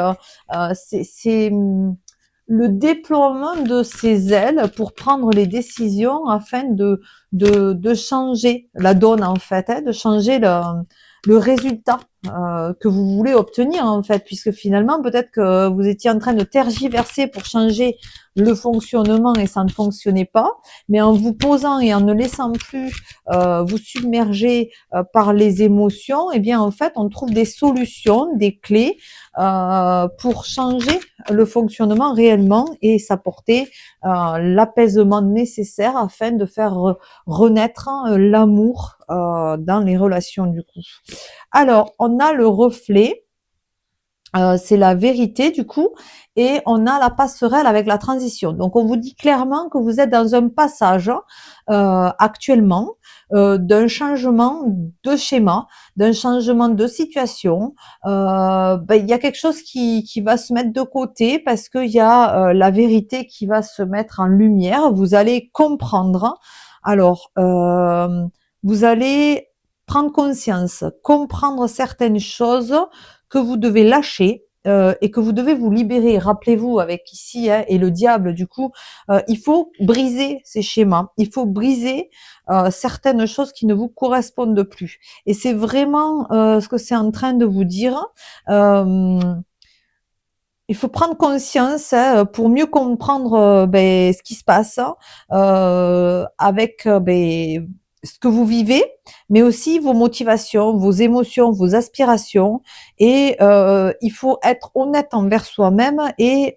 le déploiement de ses ailes pour prendre les décisions afin de changer la donne en fait, hein, de changer le résultat que vous voulez obtenir en fait, puisque finalement peut-être que vous étiez en train de tergiverser pour changer le fonctionnement et ça ne fonctionnait pas, mais en vous posant et en ne laissant plus vous submerger par les émotions, eh bien en fait on trouve des solutions, des clés pour changer le fonctionnement réellement et s'apporter l'apaisement nécessaire afin de faire renaître l'amour dans les relations du coup. Alors, on a le reflet, c'est la vérité du coup, et on a la passerelle avec la transition. Donc, on vous dit clairement que vous êtes dans un passage actuellement d'un changement de schéma, d'un changement de situation. Il y a quelque chose qui va se mettre de côté parce qu'il y a la vérité qui va se mettre en lumière. Vous allez comprendre. Alors, vous allez prendre conscience, comprendre certaines choses que vous devez lâcher et que vous devez vous libérer. Rappelez-vous, avec ici et le diable, du coup, il faut briser ces schémas, il faut briser certaines choses qui ne vous correspondent plus. Et c'est vraiment ce que c'est en train de vous dire. Il faut prendre conscience pour mieux comprendre ce qui se passe avec ce que vous vivez, mais aussi vos motivations, vos émotions, vos aspirations. Et il faut être honnête envers soi-même et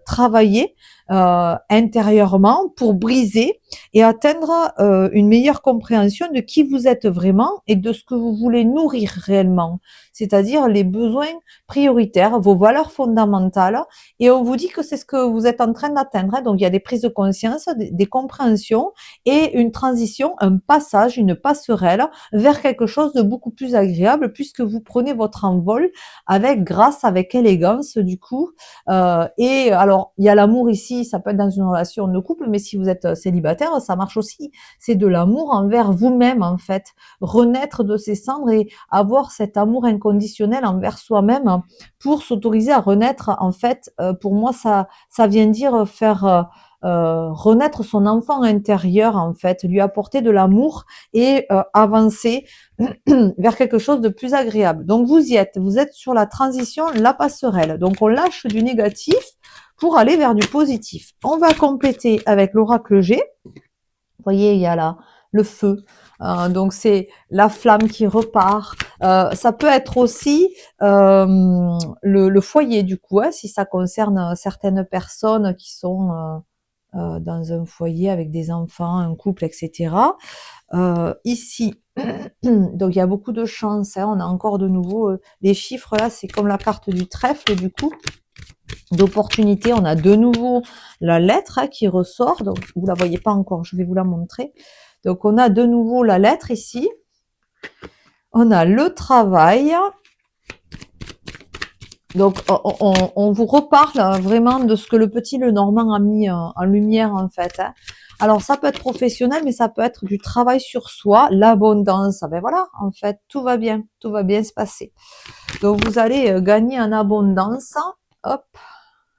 travailler intérieurement pour briser et atteindre une meilleure compréhension de qui vous êtes vraiment et de ce que vous voulez nourrir réellement, c'est-à-dire les besoins prioritaires, vos valeurs fondamentales. Et on vous dit que c'est ce que vous êtes en train d'atteindre, hein. Donc il y a des prises de conscience, des compréhensions et une transition, un passage, une passerelle vers quelque chose de beaucoup plus agréable puisque vous prenez votre envol avec grâce, avec élégance du coup. Et alors il y a l'amour ici, ça peut être dans une relation de couple, mais si vous êtes célibataire, ça marche aussi. C'est de l'amour envers vous-même en fait, renaître de ses cendres et avoir cet amour inconditionnel envers soi-même pour s'autoriser à renaître. En fait, pour moi, ça vient dire faire renaître son enfant intérieur, en fait, lui apporter de l'amour et avancer vers quelque chose de plus agréable. Donc vous êtes sur la transition, la passerelle. Donc on lâche du négatif pour aller vers du positif. On va compléter avec l'oracle G. Vous voyez, il y a là le feu. Donc c'est la flamme qui repart. Ça peut être aussi le foyer du coup, hein, si ça concerne certaines personnes qui sont dans un foyer avec des enfants, un couple, etc. Ici, donc il y a beaucoup de chance, hein, on a encore de nouveau les chiffres là, c'est comme la carte du trèfle du coup, d'opportunité. On a de nouveau la lettre hein, qui ressort, donc vous la voyez pas encore, je vais vous la montrer. Donc on a de nouveau la lettre ici, on a le travail. Donc on vous reparle vraiment de ce que le petit Lenormand a mis en lumière en fait, hein. Alors ça peut être professionnel, mais ça peut être du travail sur soi, l'abondance. Ben voilà, en fait, tout va bien se passer. Donc vous allez gagner en abondance. Hop,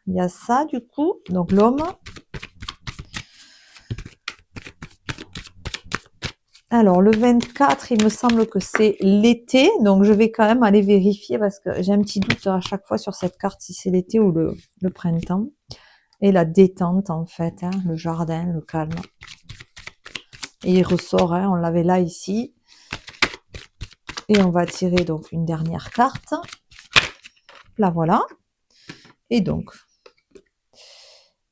il y a ça du coup. Donc l'homme. Alors le 24, il me semble que c'est l'été, donc je vais quand même aller vérifier parce que j'ai un petit doute à chaque fois sur cette carte si c'est l'été ou le printemps. Et la détente en fait, hein, le jardin, le calme. Et il ressort, hein, on l'avait là ici. Et on va tirer donc une dernière carte. La voilà. Et donc,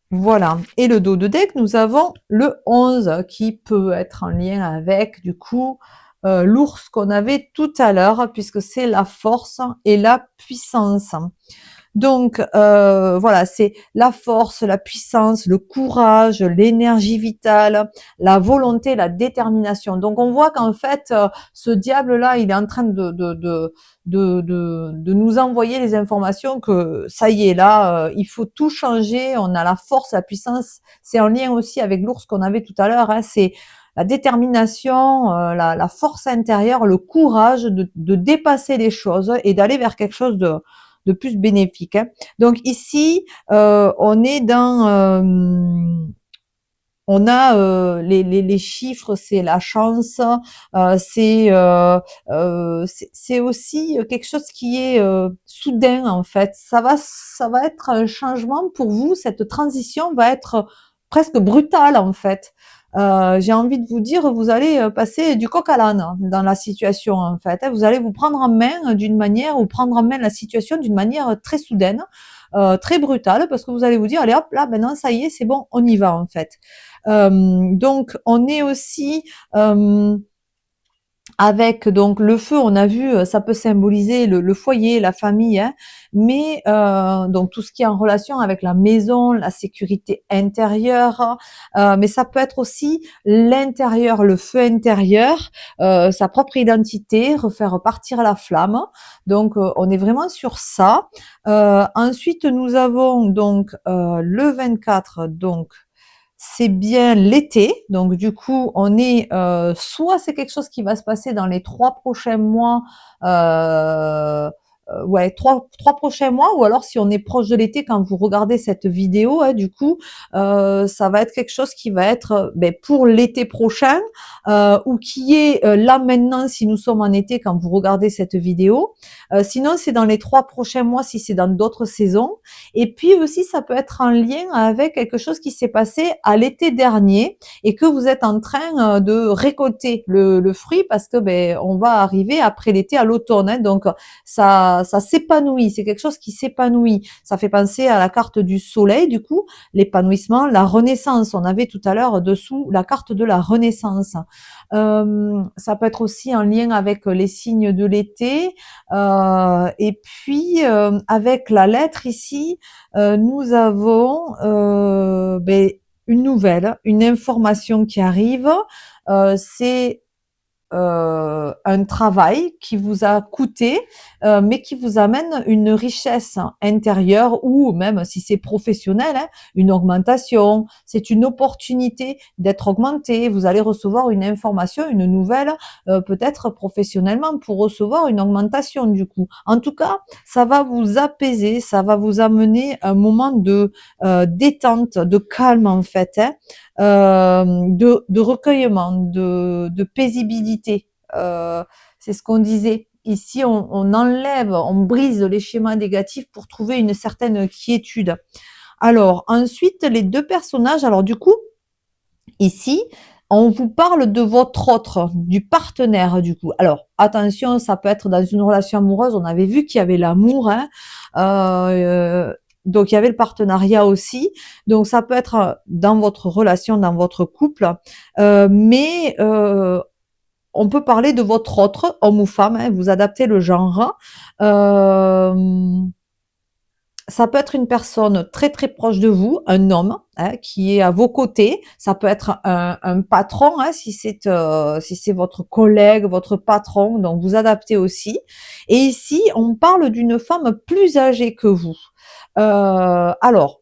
voilà. Et le dos de deck, nous avons le 11 qui peut être en lien avec, du coup, l'ours qu'on avait tout à l'heure, puisque c'est la force et la puissance. Donc, voilà, c'est la force, la puissance, le courage, l'énergie vitale, la volonté, la détermination. Donc, on voit qu'en fait, ce diable-là, il est en train de nous envoyer les informations que ça y est, là, il faut tout changer. On a la force, la puissance. C'est en lien aussi avec l'ours qu'on avait tout à l'heure, hein, c'est la détermination, la force intérieure, le courage de dépasser les choses et d'aller vers quelque chose de plus bénéfique, hein. Donc ici, on est dans, on a les chiffres, c'est la chance, c'est aussi quelque chose qui est soudain en fait. Ça va être un changement pour vous. Cette transition va être presque brutale en fait. J'ai envie de vous dire, vous allez passer du coq à l'âne dans la situation en fait, hein. Vous allez vous prendre en main d'une manière ou prendre en main la situation d'une manière très soudaine, très brutale, parce que vous allez vous dire, allez hop, là maintenant ça y est, c'est bon, on y va en fait. Donc on est aussi avec donc le feu, on a vu, ça peut symboliser le foyer, la famille, hein, mais donc tout ce qui est en relation avec la maison, la sécurité intérieure, mais ça peut être aussi l'intérieur, le feu intérieur, sa propre identité, refaire partir la flamme. Donc on est vraiment sur ça. Ensuite, nous avons donc le 24, donc c'est bien l'été, donc du coup on est soit c'est quelque chose qui va se passer dans les 3 prochains mois, ouais, trois prochains mois, ou alors si on est proche de l'été quand vous regardez cette vidéo, hein, du coup ça va être quelque chose qui va être pour l'été prochain, ou qui est là maintenant si nous sommes en été quand vous regardez cette vidéo. Sinon c'est dans les 3 prochains mois si c'est dans d'autres saisons. Et puis aussi, ça peut être en lien avec quelque chose qui s'est passé à l'été dernier et que vous êtes en train de récolter le fruit parce que on va arriver après l'été à l'automne, hein. Donc ça s'épanouit, c'est quelque chose qui s'épanouit. Ça fait penser à la carte du soleil, du coup, l'épanouissement, la renaissance. On avait tout à l'heure dessous la carte de la renaissance. Ça peut être aussi en lien avec les signes de l'été. Et puis, avec la lettre ici, nous avons une nouvelle, une information qui arrive. C'est un travail qui vous a coûté, mais qui vous amène une richesse intérieure ou même si c'est professionnel, hein, une augmentation. C'est une opportunité d'être augmenté. Vous allez recevoir une information, une nouvelle, peut-être professionnellement pour recevoir une augmentation du coup. En tout cas, ça va vous apaiser, ça va vous amener un moment de détente, de calme en fait, hein, de recueillement, de paisibilité. C'est ce qu'on disait. Ici, on enlève, on brise les schémas négatifs pour trouver une certaine quiétude. Alors, ensuite, les deux personnages, alors du coup, ici, on vous parle de votre autre, du partenaire du coup. Alors attention, ça peut être dans une relation amoureuse. On avait vu qu'il y avait l'amour, hein, donc il y avait le partenariat aussi. Donc ça peut être dans votre relation, dans votre couple, mais on peut parler de votre autre, homme ou femme. Hein, vous adaptez le genre. Ça peut être une personne très très proche de vous, un homme, hein, qui est à vos côtés. Ça peut être un patron, hein, si c'est votre collègue, votre patron. Donc vous adaptez aussi. Et ici, on parle d'une femme plus âgée que vous. Alors,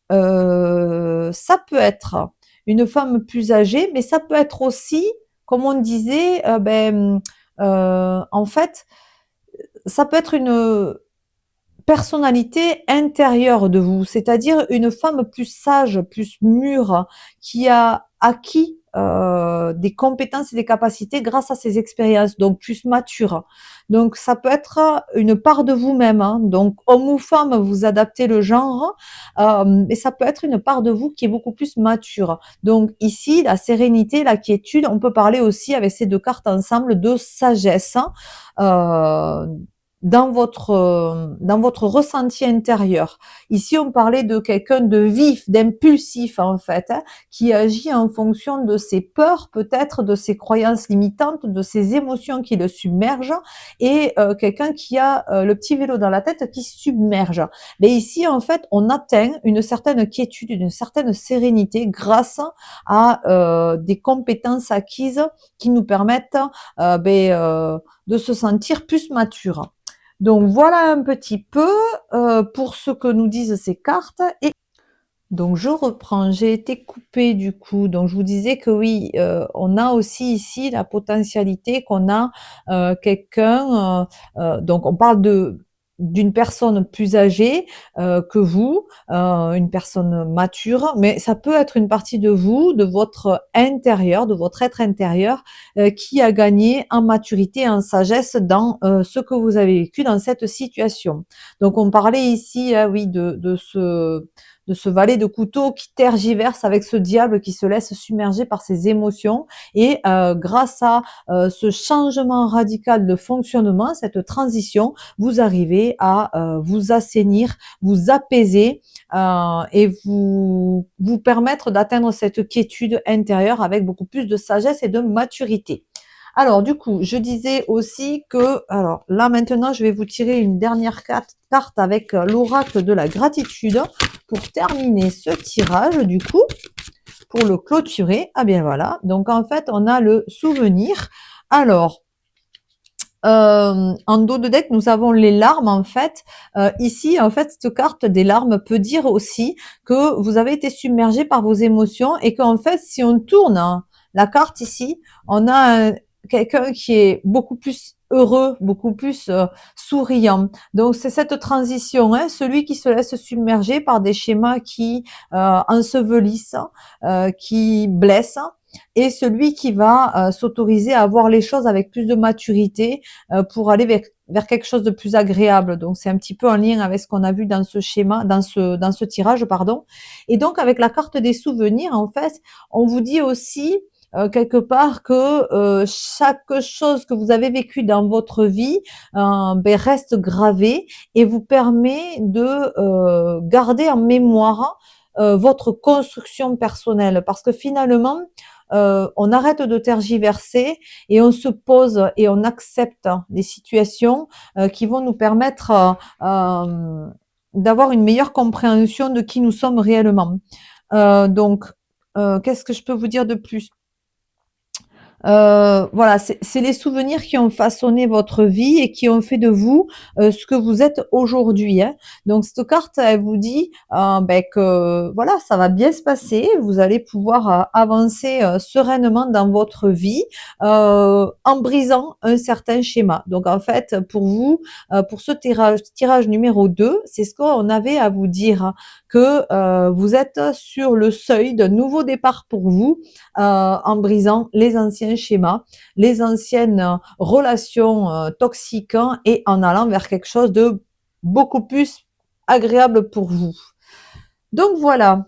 ça peut être une femme plus âgée, mais ça peut être aussi, comme on disait, en fait, ça peut être une personnalité intérieure de vous, c'est-à-dire une femme plus sage, plus mûre, qui a acquis des compétences et des capacités grâce à ses expériences, donc plus mature. Donc ça peut être une part de vous-même, hein. Donc homme ou femme, vous adaptez le genre, mais ça peut être une part de vous qui est beaucoup plus mature. Donc ici, la sérénité, la quiétude, on peut parler aussi avec ces deux cartes ensemble de sagesse, hein. Euh, dans votre ressenti intérieur. Ici, on parlait de quelqu'un de vif, d'impulsif en fait, hein, qui agit en fonction de ses peurs, peut-être de ses croyances limitantes, de ses émotions qui le submergent, et quelqu'un qui a le petit vélo dans la tête qui submerge. Mais ici, en fait, on atteint une certaine quiétude, une certaine sérénité grâce à des compétences acquises qui nous permettent de se sentir plus mature. Donc voilà un petit peu pour ce que nous disent ces cartes. Et donc je reprends, j'ai été coupée du coup. Donc je vous disais que oui, on a aussi ici la potentialité qu'on a quelqu'un. Donc on parle d'une personne plus âgée que vous, une personne mature, mais ça peut être une partie de vous, de votre intérieur, de votre être intérieur, qui a gagné en maturité, en sagesse dans ce que vous avez vécu dans cette situation. Donc on parlait ici, oui, de ce valet de couteau qui tergiverse avec ce diable qui se laisse submerger par ses émotions. Et grâce à ce changement radical de fonctionnement, cette transition, vous arrivez à vous assainir, vous apaiser et vous permettre d'atteindre cette quiétude intérieure avec beaucoup plus de sagesse et de maturité. Alors, du coup, je disais aussi que, alors là maintenant, je vais vous tirer une dernière carte avec l'oracle de la gratitude pour terminer ce tirage, du coup, pour le clôturer. Ah bien voilà, donc en fait, on a le souvenir. Alors, en dos de deck, nous avons les larmes en fait. Ici, en fait, cette carte des larmes peut dire aussi que vous avez été submergé par vos émotions et qu'en fait, si on tourne la carte ici, on a quelqu'un qui est beaucoup plus heureux, beaucoup plus souriant. Donc c'est cette transition, hein, celui qui se laisse submerger par des schémas qui ensevelissent, qui blessent, et celui qui va s'autoriser à voir les choses avec plus de maturité pour aller vers quelque chose de plus agréable. Donc c'est un petit peu en lien avec ce qu'on a vu dans ce schéma, dans ce tirage, pardon. Et donc avec la carte des souvenirs, en fait, on vous dit aussi quelque part que chaque chose que vous avez vécue dans votre vie ben, reste gravée et vous permet de garder en mémoire votre construction personnelle. Parce que finalement, on arrête de tergiverser et on se pose et on accepte des situations qui vont nous permettre d'avoir une meilleure compréhension de qui nous sommes réellement. Donc, qu'est-ce que je peux vous dire de plus? Voilà, c'est les souvenirs qui ont façonné votre vie et qui ont fait de vous ce que vous êtes aujourd'hui, hein. Donc cette carte, elle vous dit ben, que voilà, ça va bien se passer, vous allez pouvoir avancer sereinement dans votre vie en brisant un certain schéma. Donc en fait, pour vous, pour ce tirage numéro 2, c'est ce qu'on avait à vous dire, hein, que vous êtes sur le seuil d'un nouveau départ pour vous en brisant les anciens schémas, les anciennes relations toxiques et en allant vers quelque chose de beaucoup plus agréable pour vous. Donc voilà.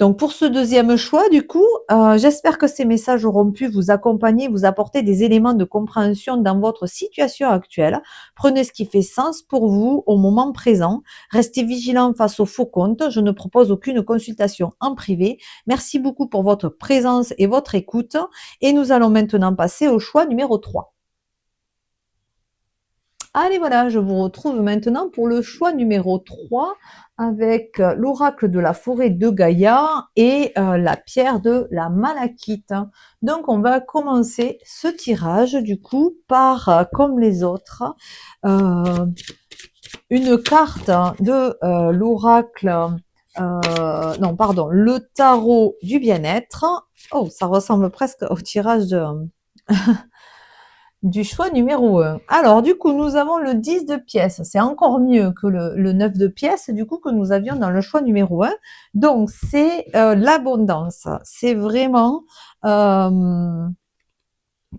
Donc pour ce deuxième choix, du coup, j'espère que ces messages auront pu vous accompagner, vous apporter des éléments de compréhension dans votre situation actuelle. Prenez ce qui fait sens pour vous au moment présent. Restez vigilant face aux faux comptes. Je ne propose aucune consultation en privé. Merci beaucoup pour votre présence et votre écoute. Et nous allons maintenant passer au choix numéro 3. Allez, voilà, je vous retrouve maintenant pour le choix numéro 3 avec l'oracle de la forêt de Gaïa et la pierre de la malachite. Donc, on va commencer ce tirage du coup par, comme les autres, une carte de l'oracle, non, pardon, le tarot du bien-être. Oh, ça ressemble presque au tirage de du choix numéro 1. Alors, du coup, nous avons le 10 de pièces. C'est encore mieux que le 9 de pièces, du coup, que nous avions dans le choix numéro 1. Donc, c'est l'abondance. C'est vraiment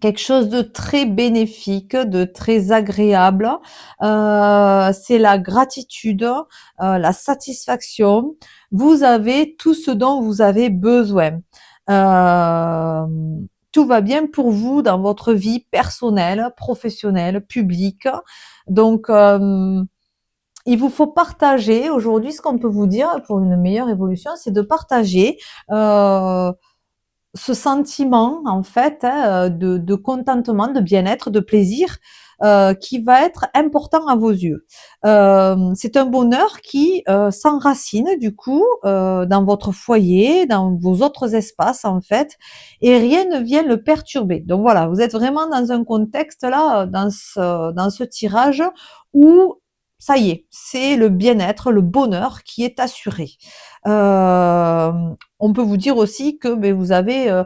quelque chose de très bénéfique, de très agréable. C'est la gratitude, la satisfaction. Vous avez tout ce dont vous avez besoin. Tout va bien pour vous dans votre vie personnelle, professionnelle, publique. Donc, il vous faut partager. Aujourd'hui, ce qu'on peut vous dire pour une meilleure évolution, c'est de partager ce sentiment, en fait, hein, de contentement, de bien-être, de plaisir, qui va être important à vos yeux. C'est un bonheur qui s'enracine du coup dans votre foyer, dans vos autres espaces en fait, et rien ne vient le perturber. Donc voilà, vous êtes vraiment dans un contexte là, dans ce tirage où ça y est, c'est le bien-être, le bonheur qui est assuré. On peut vous dire aussi que ben, vous avez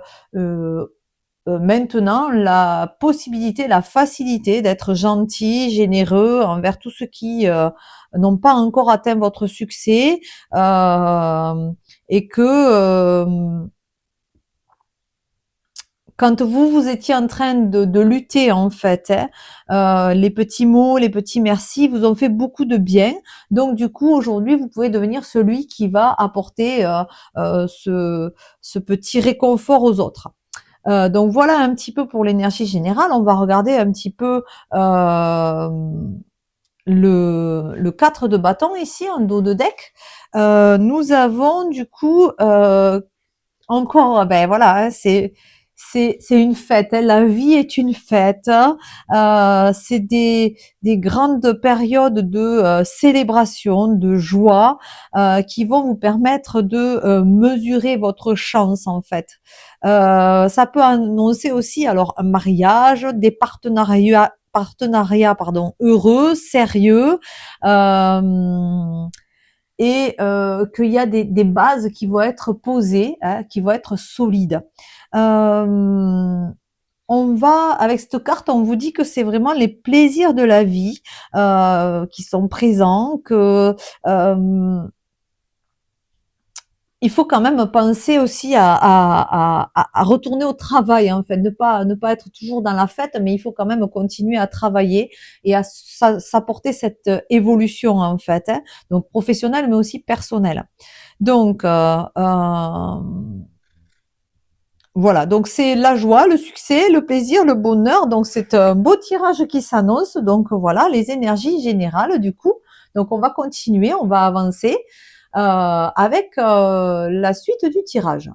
maintenant la possibilité, la facilité d'être gentil, généreux envers tous ceux qui n'ont pas encore atteint votre succès et que quand vous étiez en train de lutter en fait, hein, les petits mots, les petits merci vous ont fait beaucoup de bien. Donc du coup aujourd'hui vous pouvez devenir celui qui va apporter ce petit réconfort aux autres. Donc voilà un petit peu pour l'énergie générale. On va regarder un petit peu le 4 de bâton ici en dos de deck. Nous avons du coup encore, ben voilà, hein, c'est une fête, hein. La vie est une fête, hein. C'est des grandes périodes de célébration, de joie, qui vont vous permettre de mesurer votre chance en fait. Ça peut annoncer aussi alors un mariage, des partenariats pardon, heureux, sérieux. Et qu'il y a des bases qui vont être posées, hein, qui vont être solides. On va, avec cette carte, on vous dit que c'est vraiment les plaisirs de la vie qui sont présents, que il faut quand même penser aussi à retourner au travail, en fait, ne pas être toujours dans la fête, mais il faut quand même continuer à travailler et à s'apporter cette évolution, en fait, hein, donc professionnelle, mais aussi personnelle. Donc, Voilà, donc c'est la joie, le succès, le plaisir, le bonheur. Donc c'est un beau tirage qui s'annonce. Donc voilà, les énergies générales du coup. Donc on va continuer, on va avancer avec la suite du tirage.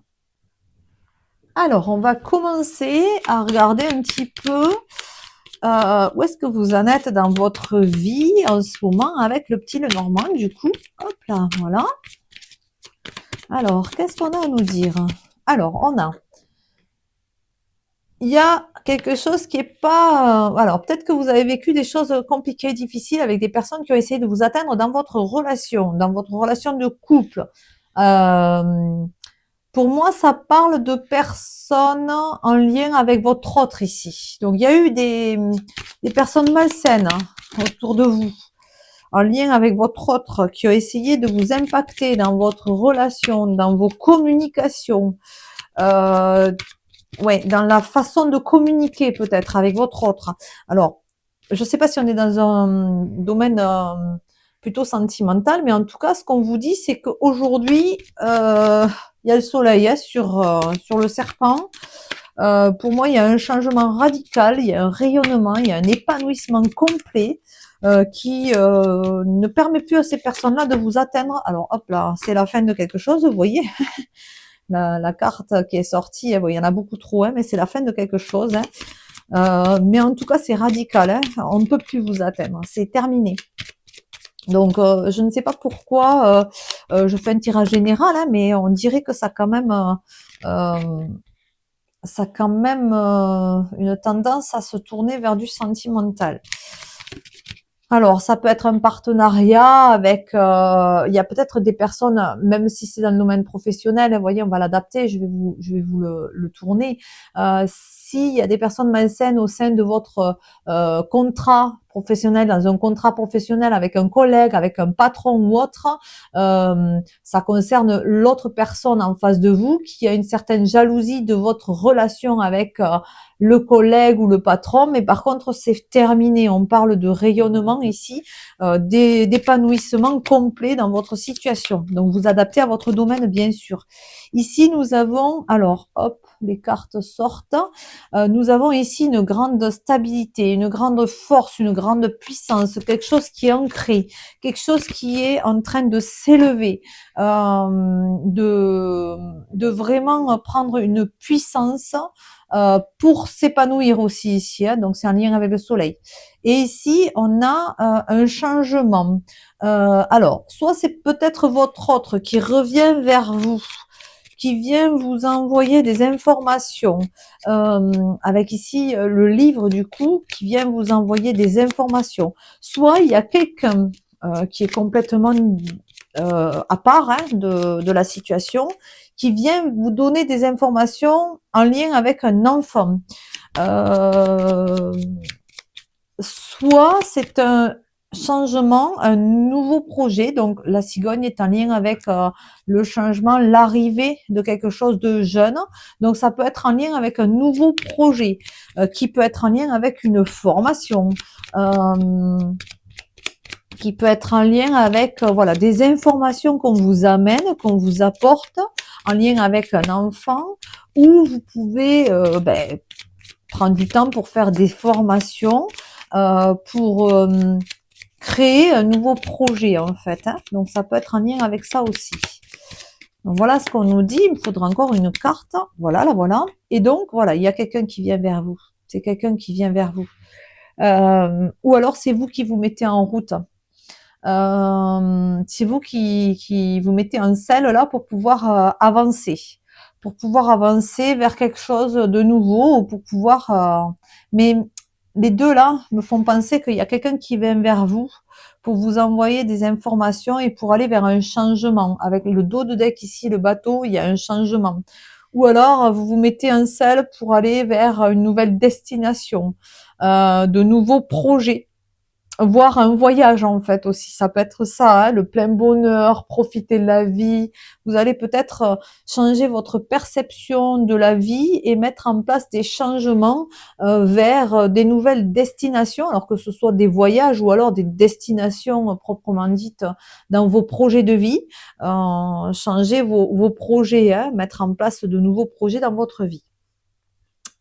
Alors on va commencer à regarder un petit peu où est-ce que vous en êtes dans votre vie en ce moment avec le petit Lenormand du coup. Hop là, voilà. Alors, qu'est-ce qu'on a à nous dire? Alors, il y a quelque chose qui est pas, alors peut-être que vous avez vécu des choses compliquées, difficiles avec des personnes qui ont essayé de vous atteindre dans votre relation de couple. Euh, pour moi, ça parle de personnes en lien avec votre autre ici. Donc, il y a eu des personnes malsaines autour de vous, en lien avec votre autre, qui ont essayé de vous impacter dans votre relation, dans vos communications, euh, ouais, dans la façon de communiquer peut-être avec votre autre. Alors, je ne sais pas si on est dans un domaine plutôt sentimental, mais en tout cas, ce qu'on vous dit, c'est qu'aujourd'hui, il y a le soleil sur le serpent. Pour moi, il y a un changement radical, il y a un rayonnement, il y a un épanouissement complet qui ne permet plus à ces personnes-là de vous atteindre. Alors, hop là, c'est la fin de quelque chose, vous voyez la carte qui est sortie, bon, il y en a beaucoup trop, hein, mais c'est la fin de quelque chose. Hein. Mais en tout cas, c'est radical. Hein. On ne peut plus vous atteindre. C'est terminé. Donc, je ne sais pas pourquoi je fais un tirage général, hein, mais on dirait que ça a quand même une tendance à se tourner vers du sentimental. Alors, ça peut être un partenariat avec, il y a peut-être des personnes, même si c'est dans le domaine professionnel, vous voyez, on va l'adapter, je vais vous le tourner. S'il y a des personnes malsaines au sein de votre contrat professionnel, dans un contrat professionnel avec un collègue, avec un patron ou autre, ça concerne l'autre personne en face de vous qui a une certaine jalousie de votre relation avec le collègue ou le patron, mais par contre c'est terminé. On parle de rayonnement ici, d'épanouissement complet dans votre situation. Donc vous adaptez à votre domaine bien sûr. Ici nous avons, alors hop, les cartes sortent. Nous avons ici une grande stabilité, une grande force, une grande puissance, quelque chose qui est ancré, quelque chose qui est en train de s'élever, de vraiment prendre une puissance pour s'épanouir aussi ici, hein, donc c'est en lien avec le soleil. Et ici, on a un changement. Alors, soit c'est peut-être votre autre qui revient vers vous, qui vient vous envoyer des informations, avec ici le livre du coup, qui vient vous envoyer des informations. Soit il y a quelqu'un qui est complètement à part hein, de la situation, qui vient vous donner des informations en lien avec un enfant. Euh, soit c'est un changement, un nouveau projet. Donc la cigogne est en lien avec le changement, l'arrivée de quelque chose de jeune. Donc ça peut être en lien avec un nouveau projet, qui peut être en lien avec une formation. Qui peut être en lien avec voilà des informations qu'on vous amène, qu'on vous apporte, en lien avec un enfant, ou vous pouvez prendre du temps pour faire des formations, pour créer un nouveau projet en fait. Hein. Donc ça peut être en lien avec ça aussi. Donc voilà ce qu'on nous dit. Il me faudra encore une carte. Voilà, la voilà. Et donc voilà, il y a quelqu'un qui vient vers vous. C'est quelqu'un qui vient vers vous. Ou alors c'est vous qui vous mettez en route. C'est vous qui vous mettez un sel là pour pouvoir avancer vers quelque chose de nouveau, ou pour pouvoir. Mais les deux là me font penser qu'il y a quelqu'un qui vient vers vous pour vous envoyer des informations et pour aller vers un changement. Avec le dos de deck ici, le bateau, il y a un changement. Ou alors vous vous mettez un sel pour aller vers une nouvelle destination, de nouveaux projets. Voir un voyage en fait aussi, ça peut être ça, hein, le plein bonheur, profiter de la vie. Vous allez peut-être changer votre perception de la vie et mettre en place des changements vers des nouvelles destinations, alors que ce soit des voyages ou alors des destinations proprement dites dans vos projets de vie. Changer vos projets, hein, mettre en place de nouveaux projets dans votre vie.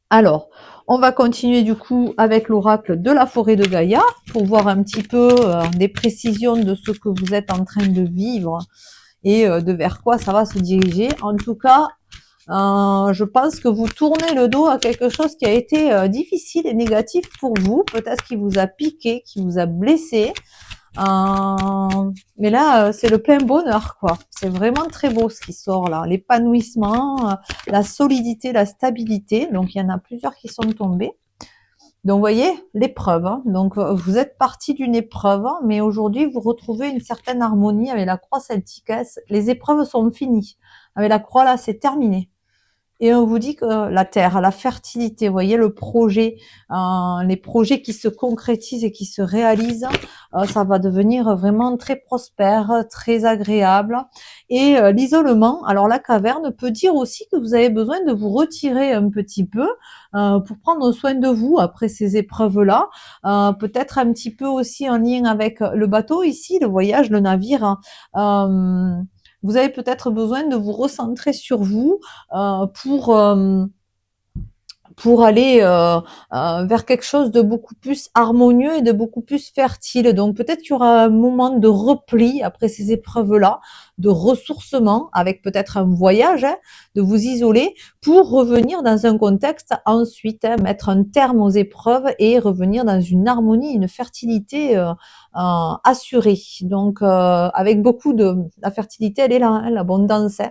Alors, on va continuer du coup avec l'oracle de la forêt de Gaïa pour voir un petit peu des précisions de ce que vous êtes en train de vivre et de vers quoi ça va se diriger. En tout cas, je pense que vous tournez le dos à quelque chose qui a été difficile et négatif pour vous, peut-être qui vous a piqué, qui vous a blessé. Mais là, c'est le plein bonheur, quoi. C'est vraiment très beau ce qui sort là. L'épanouissement, la solidité, la stabilité. Donc, il y en a plusieurs qui sont tombés. Donc, vous voyez, l'épreuve. Hein. Donc, vous êtes parti d'une épreuve, hein, mais aujourd'hui, vous retrouvez une certaine harmonie avec la croix celtique. Les épreuves sont finies. Avec la croix, là, c'est terminé. Et on vous dit que la terre, la fertilité, vous voyez le projet, les projets qui se concrétisent et qui se réalisent, ça va devenir vraiment très prospère, très agréable. Et l'isolement, alors la caverne peut dire aussi que vous avez besoin de vous retirer un petit peu pour prendre soin de vous après ces épreuves-là. Peut-être un petit peu aussi en lien avec le bateau ici, le voyage, le navire. Vous avez peut-être besoin de vous recentrer sur vous pour aller vers quelque chose de beaucoup plus harmonieux et de beaucoup plus fertile. Donc peut-être qu'il y aura un moment de repli après ces épreuves-là, de ressourcement avec peut-être un voyage, hein, de vous isoler pour revenir dans un contexte ensuite, hein, mettre un terme aux épreuves et revenir dans une harmonie, une fertilité assurée. Donc avec beaucoup de... La fertilité, elle est là, hein, l'abondance.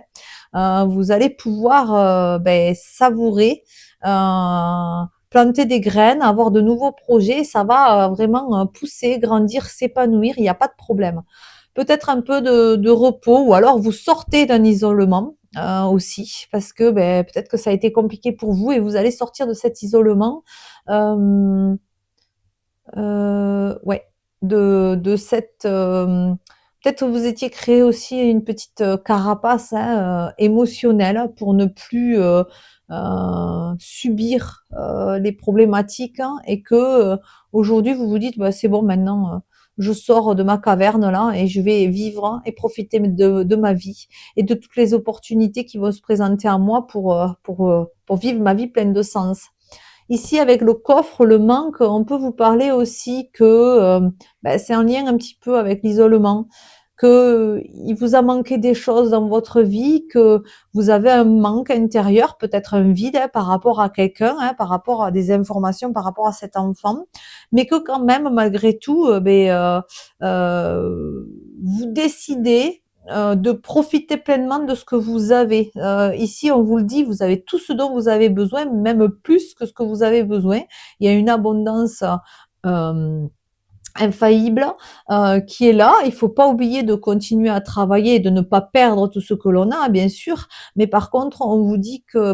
Hein. Vous allez pouvoir savourer planter des graines, avoir de nouveaux projets, ça va vraiment pousser, grandir, s'épanouir, il n'y a pas de problème. Peut-être un peu de repos ou alors vous sortez d'un isolement aussi parce que peut-être que ça a été compliqué pour vous et vous allez sortir de cet isolement. Ouais, de cette peut-être que vous étiez créé aussi une petite carapace hein, émotionnelle pour ne plus subir les problématiques hein, et que aujourd'hui vous vous dites bah, c'est bon maintenant je sors de ma caverne là et je vais vivre hein, et profiter de ma vie et de toutes les opportunités qui vont se présenter à moi pour vivre ma vie pleine de sens. Ici, avec le coffre, le manque, on peut vous parler aussi que c'est un lien un petit peu avec l'isolement, que il vous a manqué des choses dans votre vie, que vous avez un manque intérieur, peut-être un vide hein, par rapport à quelqu'un, hein, par rapport à des informations, par rapport à cet enfant, mais que quand même, malgré tout, vous décidez de profiter pleinement de ce que vous avez. Ici, on vous le dit, vous avez tout ce dont vous avez besoin, même plus que ce que vous avez besoin. Il y a une abondance euh, infaillible qui est là. Il faut pas oublier de continuer à travailler et de ne pas perdre tout ce que l'on a, bien sûr. Mais par contre, on vous dit que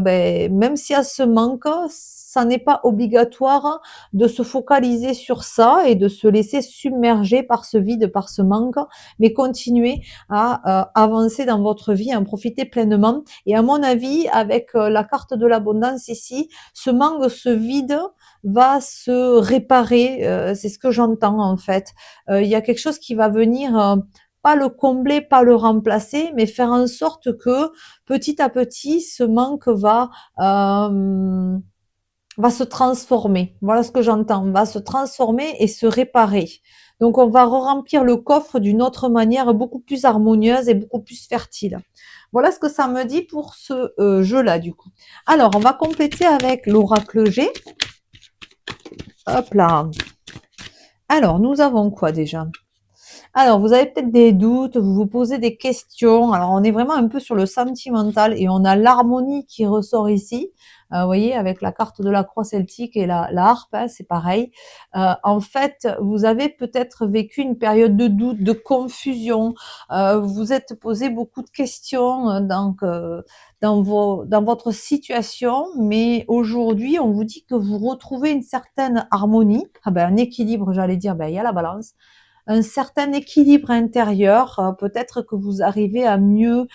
même s'il y a ce manque, ça n'est pas obligatoire de se focaliser sur ça et de se laisser submerger par ce vide, par ce manque, mais continuer à avancer dans votre vie, à en profiter pleinement. Et à mon avis, avec la carte de l'abondance ici, ce manque, ce vide, va se réparer. C'est ce que j'entends en fait. Il y a quelque chose qui va venir pas le combler, pas le remplacer, mais faire en sorte que petit à petit, ce manque va se transformer. Voilà ce que j'entends. Va se transformer et se réparer. Donc on va re-remplir le coffre d'une autre manière, beaucoup plus harmonieuse et beaucoup plus fertile. Voilà ce que ça me dit pour ce jeu-là du coup. Alors on va compléter avec l'oracle G. Hop là. Alors, nous avons quoi déjà? Alors, vous avez peut-être des doutes, vous vous posez des questions. Alors, on est vraiment un peu sur le sentimental et on a l'harmonie qui ressort ici. Vous voyez, avec la carte de la croix celtique et la harpe, hein, c'est pareil. En fait, vous avez peut-être vécu une période de doute, de confusion. Vous vous êtes posé beaucoup de questions dans votre situation, mais aujourd'hui, on vous dit que vous retrouvez une certaine harmonie, un équilibre, j'allais dire, il y a la balance, un certain équilibre intérieur, peut-être que vous arrivez à mieux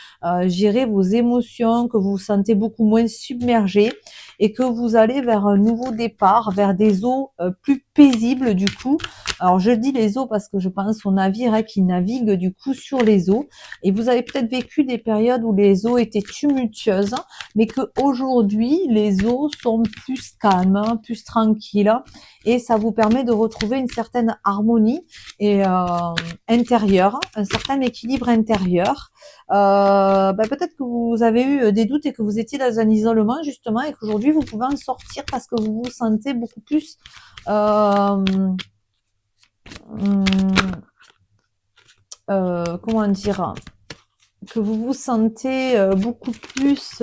gérer vos émotions, que vous vous sentez beaucoup moins submergé et que vous allez vers un nouveau départ, vers des eaux plus paisibles du coup. Alors je dis les eaux parce que je pense aux navires qui naviguent du coup sur les eaux, et vous avez peut-être vécu des périodes où les eaux étaient tumultueuses, mais que aujourd'hui les eaux sont plus calmes, plus tranquilles, et ça vous permet de retrouver une certaine harmonie et intérieure, un certain équilibre intérieur. Peut-être que vous avez eu des doutes et que vous étiez dans un isolement justement, et qu'aujourd'hui vous pouvez en sortir parce que vous vous sentez beaucoup plus comment dire, que vous vous sentez beaucoup plus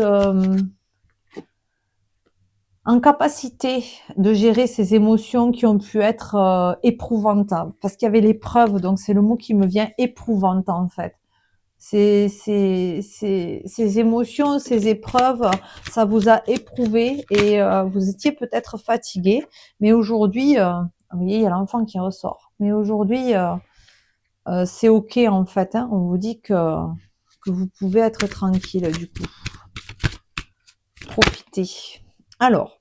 en capacité de gérer ces émotions qui ont pu être éprouvantes, parce qu'il y avait l'épreuve, donc c'est le mot qui me vient, éprouvante en fait. Ces émotions, ces épreuves, ça vous a éprouvé et vous étiez peut-être fatigué, mais aujourd'hui, vous voyez, il y a l'enfant qui ressort. Mais aujourd'hui, c'est ok en fait. On vous dit que vous pouvez être tranquille du coup. Profitez. Alors,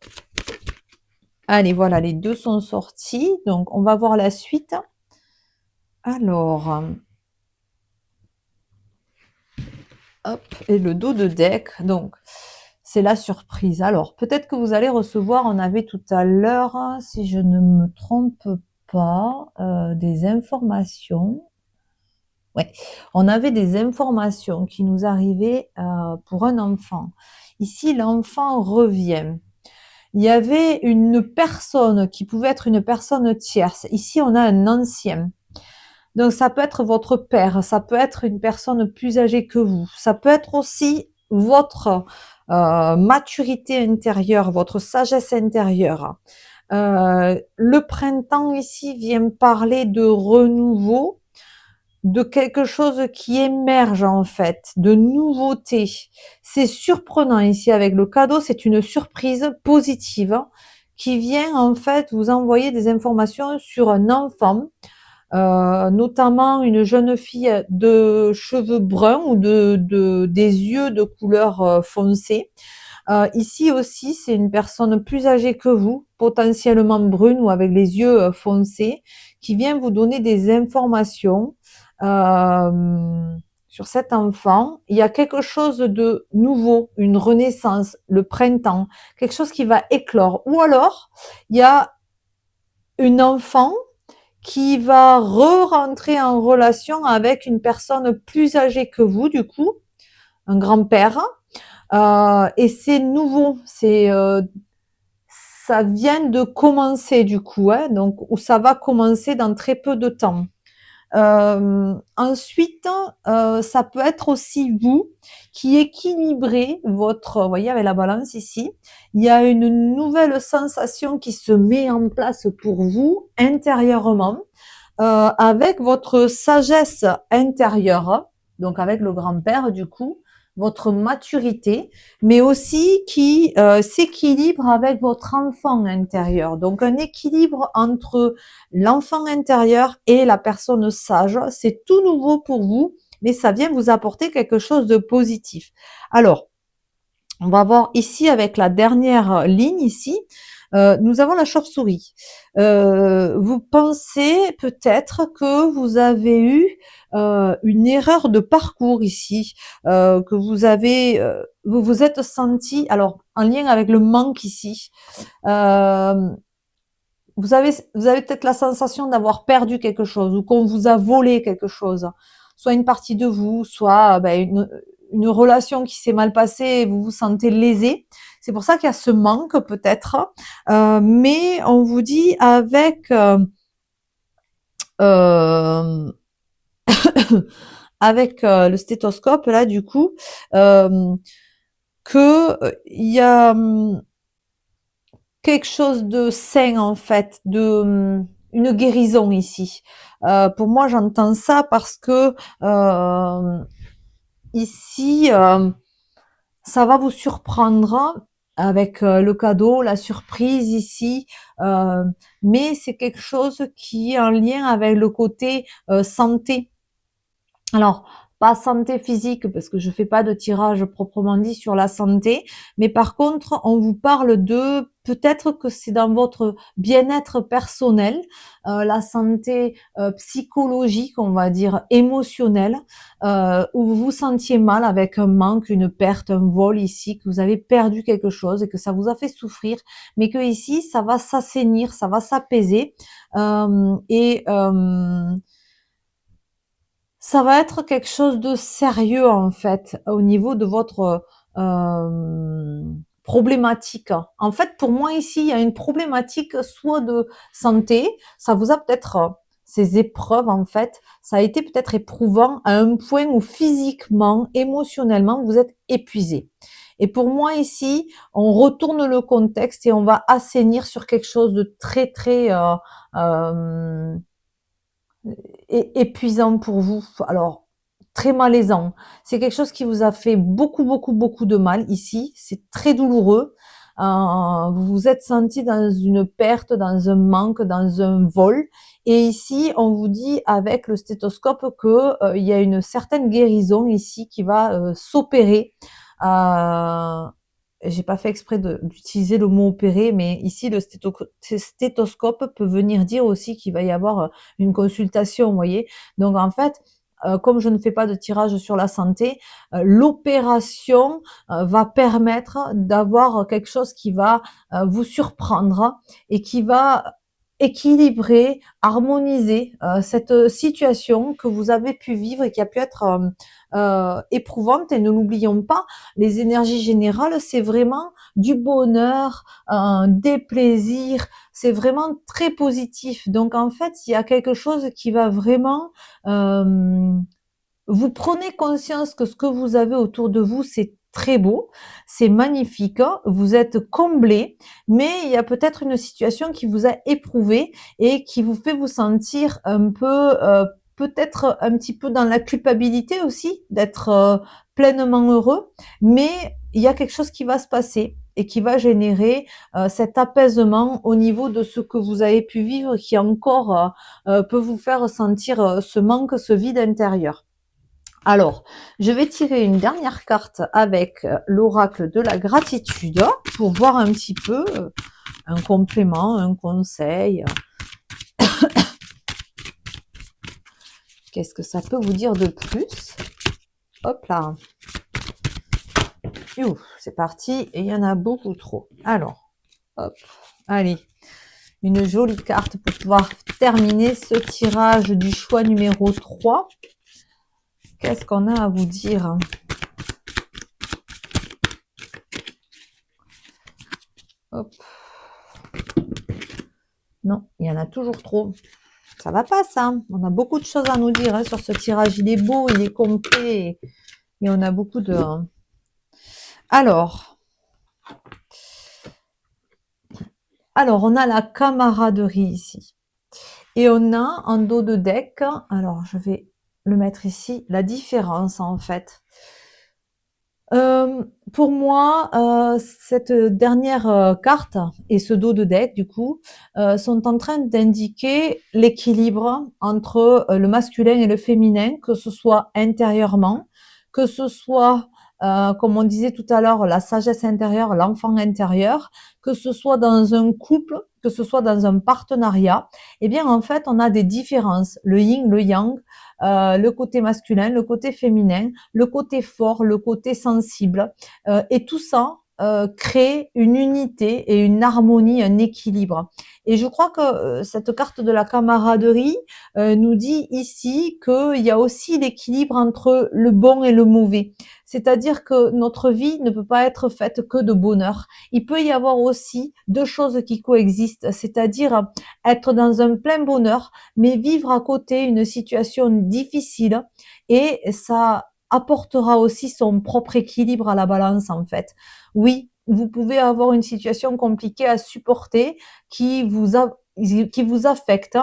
allez, voilà, les deux sont sortis. Donc, on va voir la suite. Alors, hop, et le dos de deck. Donc, c'est la surprise. Alors, peut-être que vous allez recevoir, on avait tout à l'heure, si je ne me trompe pas, des informations. Ouais, on avait des informations qui nous arrivaient pour un enfant. Ici, l'enfant revient. Il y avait une personne qui pouvait être une personne tierce. Ici, on a un ancien. Donc, ça peut être votre père, ça peut être une personne plus âgée que vous. Ça peut être aussi votre maturité intérieure, votre sagesse intérieure. Le printemps ici vient parler de renouveau, de quelque chose qui émerge en fait, de nouveauté. C'est surprenant ici avec le cadeau, c'est une surprise positive qui vient en fait vous envoyer des informations sur un enfant, notamment une jeune fille de cheveux bruns ou des yeux de couleur foncée. Ici aussi, c'est une personne plus âgée que vous, potentiellement brune ou avec les yeux foncés, qui vient vous donner des informations sur cet enfant. Il y a quelque chose de nouveau, une renaissance, le printemps, quelque chose qui va éclore. Ou alors, il y a une enfant qui va re-rentrer en relation avec une personne plus âgée que vous, du coup, un grand-père. Et c'est nouveau, ça vient de commencer du coup, hein, donc où ça va commencer dans très peu de temps. Ensuite, ça peut être aussi vous qui équilibrez votre, vous voyez avec la balance ici, il y a une nouvelle sensation qui se met en place pour vous intérieurement, avec votre sagesse intérieure, donc avec le grand-père du coup, votre maturité, mais aussi qui s'équilibre avec votre enfant intérieur. Donc un équilibre entre l'enfant intérieur et la personne sage, c'est tout nouveau pour vous, mais ça vient vous apporter quelque chose de positif. Alors, on va voir ici avec la dernière ligne ici, nous avons la chauve-souris. Vous pensez peut-être que vous avez eu une erreur de parcours ici, que vous vous êtes senti, alors en lien avec le manque ici, vous avez peut-être la sensation d'avoir perdu quelque chose ou qu'on vous a volé quelque chose, soit une partie de vous, soit une relation qui s'est mal passée et vous vous sentez lésé. C'est pour ça qu'il y a ce manque peut-être, mais on vous dit avec euh, avec le stéthoscope là du coup, que il y a quelque chose de sain en fait, une guérison ici. Pour moi, j'entends ça parce que ici, ça va vous surprendre avec le cadeau, la surprise ici, euh, mais c'est quelque chose qui est en lien avec le côté santé. Alors, pas santé physique, parce que je fais pas de tirage proprement dit sur la santé, mais par contre, on vous parle de peut-être que c'est dans votre bien-être personnel, la santé psychologique, on va dire émotionnelle, où vous vous sentiez mal avec un manque, une perte, un vol ici, que vous avez perdu quelque chose et que ça vous a fait souffrir, mais que ici, ça va s'assainir, ça va s'apaiser, et ça va être quelque chose de sérieux en fait au niveau de votre problématique. En fait, pour moi ici, il y a une problématique soit de santé, ça vous a peut-être ces épreuves en fait, ça a été peut-être éprouvant à un point où physiquement, émotionnellement, vous êtes épuisé. Et pour moi ici, on retourne le contexte et on va assainir sur quelque chose de très très euh, épuisant pour vous. Alors, très malaisant. C'est quelque chose qui vous a fait beaucoup, beaucoup, beaucoup de mal ici. C'est très douloureux. Vous vous êtes senti dans une perte, dans un manque, dans un vol. Et ici, on vous dit avec le stéthoscope que il y a une certaine guérison ici qui va s'opérer. Euh, j'ai pas fait exprès d'utiliser le mot opérer, mais ici le stéthoscope peut venir dire aussi qu'il va y avoir une consultation, vous voyez. Donc en fait, comme je ne fais pas de tirage sur la santé, l'opération va permettre d'avoir quelque chose qui va vous surprendre et qui va équilibrer, harmoniser cette situation que vous avez pu vivre et qui a pu être éprouvante. Et ne l'oublions pas, les énergies générales, c'est vraiment du bonheur, des plaisirs, c'est vraiment très positif. Donc en fait, il y a quelque chose qui va vraiment vous prenez conscience que ce que vous avez autour de vous, c'est très beau, c'est magnifique, hein, vous êtes comblé, mais il y a peut-être une situation qui vous a éprouvé et qui vous fait vous sentir un peu, peut-être un petit peu dans la culpabilité aussi d'être pleinement heureux, mais il y a quelque chose qui va se passer et qui va générer cet apaisement au niveau de ce que vous avez pu vivre qui encore peut vous faire sentir ce manque, ce vide intérieur. Alors, je vais tirer une dernière carte avec l'oracle de la gratitude pour voir un petit peu un complément, un conseil. Qu'est-ce que ça peut vous dire de plus? Hop là. C'est parti. Et il y en a beaucoup trop. Alors, hop. Allez. Une jolie carte pour pouvoir terminer ce tirage du choix numéro 3. Qu'est-ce qu'on a à vous dire? Hop. Non, il y en a toujours trop. Ça va pas ça. On a beaucoup de choses à nous dire sur ce tirage. Il est beau, il est complet. Et on a beaucoup de... Alors, on a la camaraderie ici. Et on a en dos de deck, alors je vais le mettre ici, la différence en fait. Pour moi, cette dernière carte et ce dos de deck, du coup, sont en train d'indiquer l'équilibre entre le masculin et le féminin, que ce soit intérieurement, que ce soit, comme on disait tout à l'heure, la sagesse intérieure, l'enfant intérieur, que ce soit dans un couple, que ce soit dans un partenariat. Eh bien, en fait, on a des différences, le yin, le yang, le côté masculin, le côté féminin, le côté fort, le côté sensible, et tout ça crée une unité et une harmonie, un équilibre. Et je crois que cette carte de la camaraderie nous dit ici qu'il y a aussi l'équilibre entre le bon et le mauvais. C'est-à-dire que notre vie ne peut pas être faite que de bonheur. Il peut y avoir aussi deux choses qui coexistent, c'est-à-dire être dans un plein bonheur, mais vivre à côté une situation difficile, et ça apportera aussi son propre équilibre à la balance en fait. Oui, vous pouvez avoir une situation compliquée à supporter qui vous affecte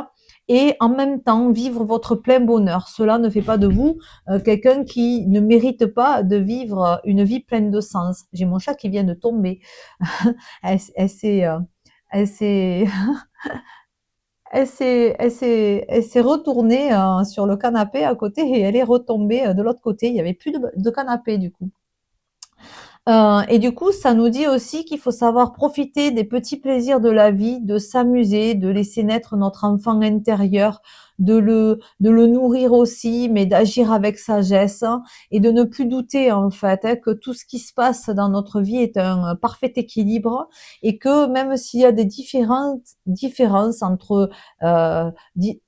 et en même temps vivre votre plein bonheur. Cela ne fait pas de vous quelqu'un qui ne mérite pas de vivre une vie pleine de sens. J'ai mon chat qui vient de tomber. Elle, elle s'est, elle s'est, elle s'est retournée sur le canapé à côté et elle est retombée de l'autre côté. Il y avait plus de canapé du coup. Et du coup, ça nous dit aussi qu'il faut savoir profiter des petits plaisirs de la vie, de s'amuser, de laisser naître notre enfant intérieur, de le nourrir aussi, mais d'agir avec sagesse hein, et de ne plus douter en fait hein, que tout ce qui se passe dans notre vie est un parfait équilibre et que même s'il y a des différences entre euh, di-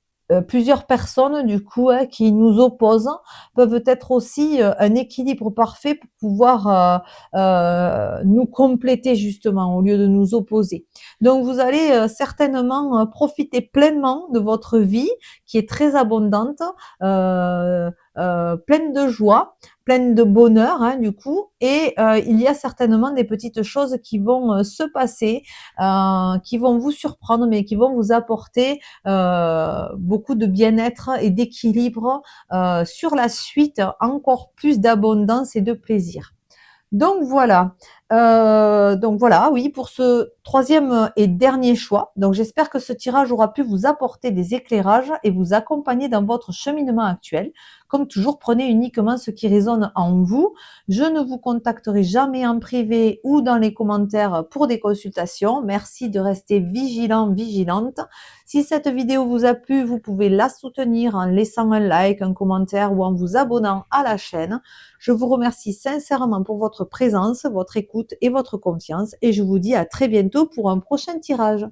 plusieurs personnes du coup hein, qui nous opposent, peuvent être aussi un équilibre parfait pour pouvoir nous compléter justement au lieu de nous opposer. Donc vous allez certainement profiter pleinement de votre vie qui est très abondante, pleine de joie, pleine de bonheur hein, du coup. Et il y a certainement des petites choses qui vont se passer, qui vont vous surprendre, mais qui vont vous apporter beaucoup de bien-être et d'équilibre sur la suite, encore plus d'abondance et de plaisir. Donc voilà, oui, pour ce troisième et dernier choix. Donc j'espère que ce tirage aura pu vous apporter des éclairages et vous accompagner dans votre cheminement actuel. Comme toujours, prenez uniquement ce qui résonne en vous. Je ne vous contacterai jamais en privé ou dans les commentaires pour des consultations. Merci de rester vigilant, vigilante. Si cette vidéo vous a plu, vous pouvez la soutenir en laissant un like, un commentaire ou en vous abonnant à la chaîne. Je vous remercie sincèrement pour votre présence, votre écoute et votre confiance et je vous dis à très bientôt pour un prochain tirage.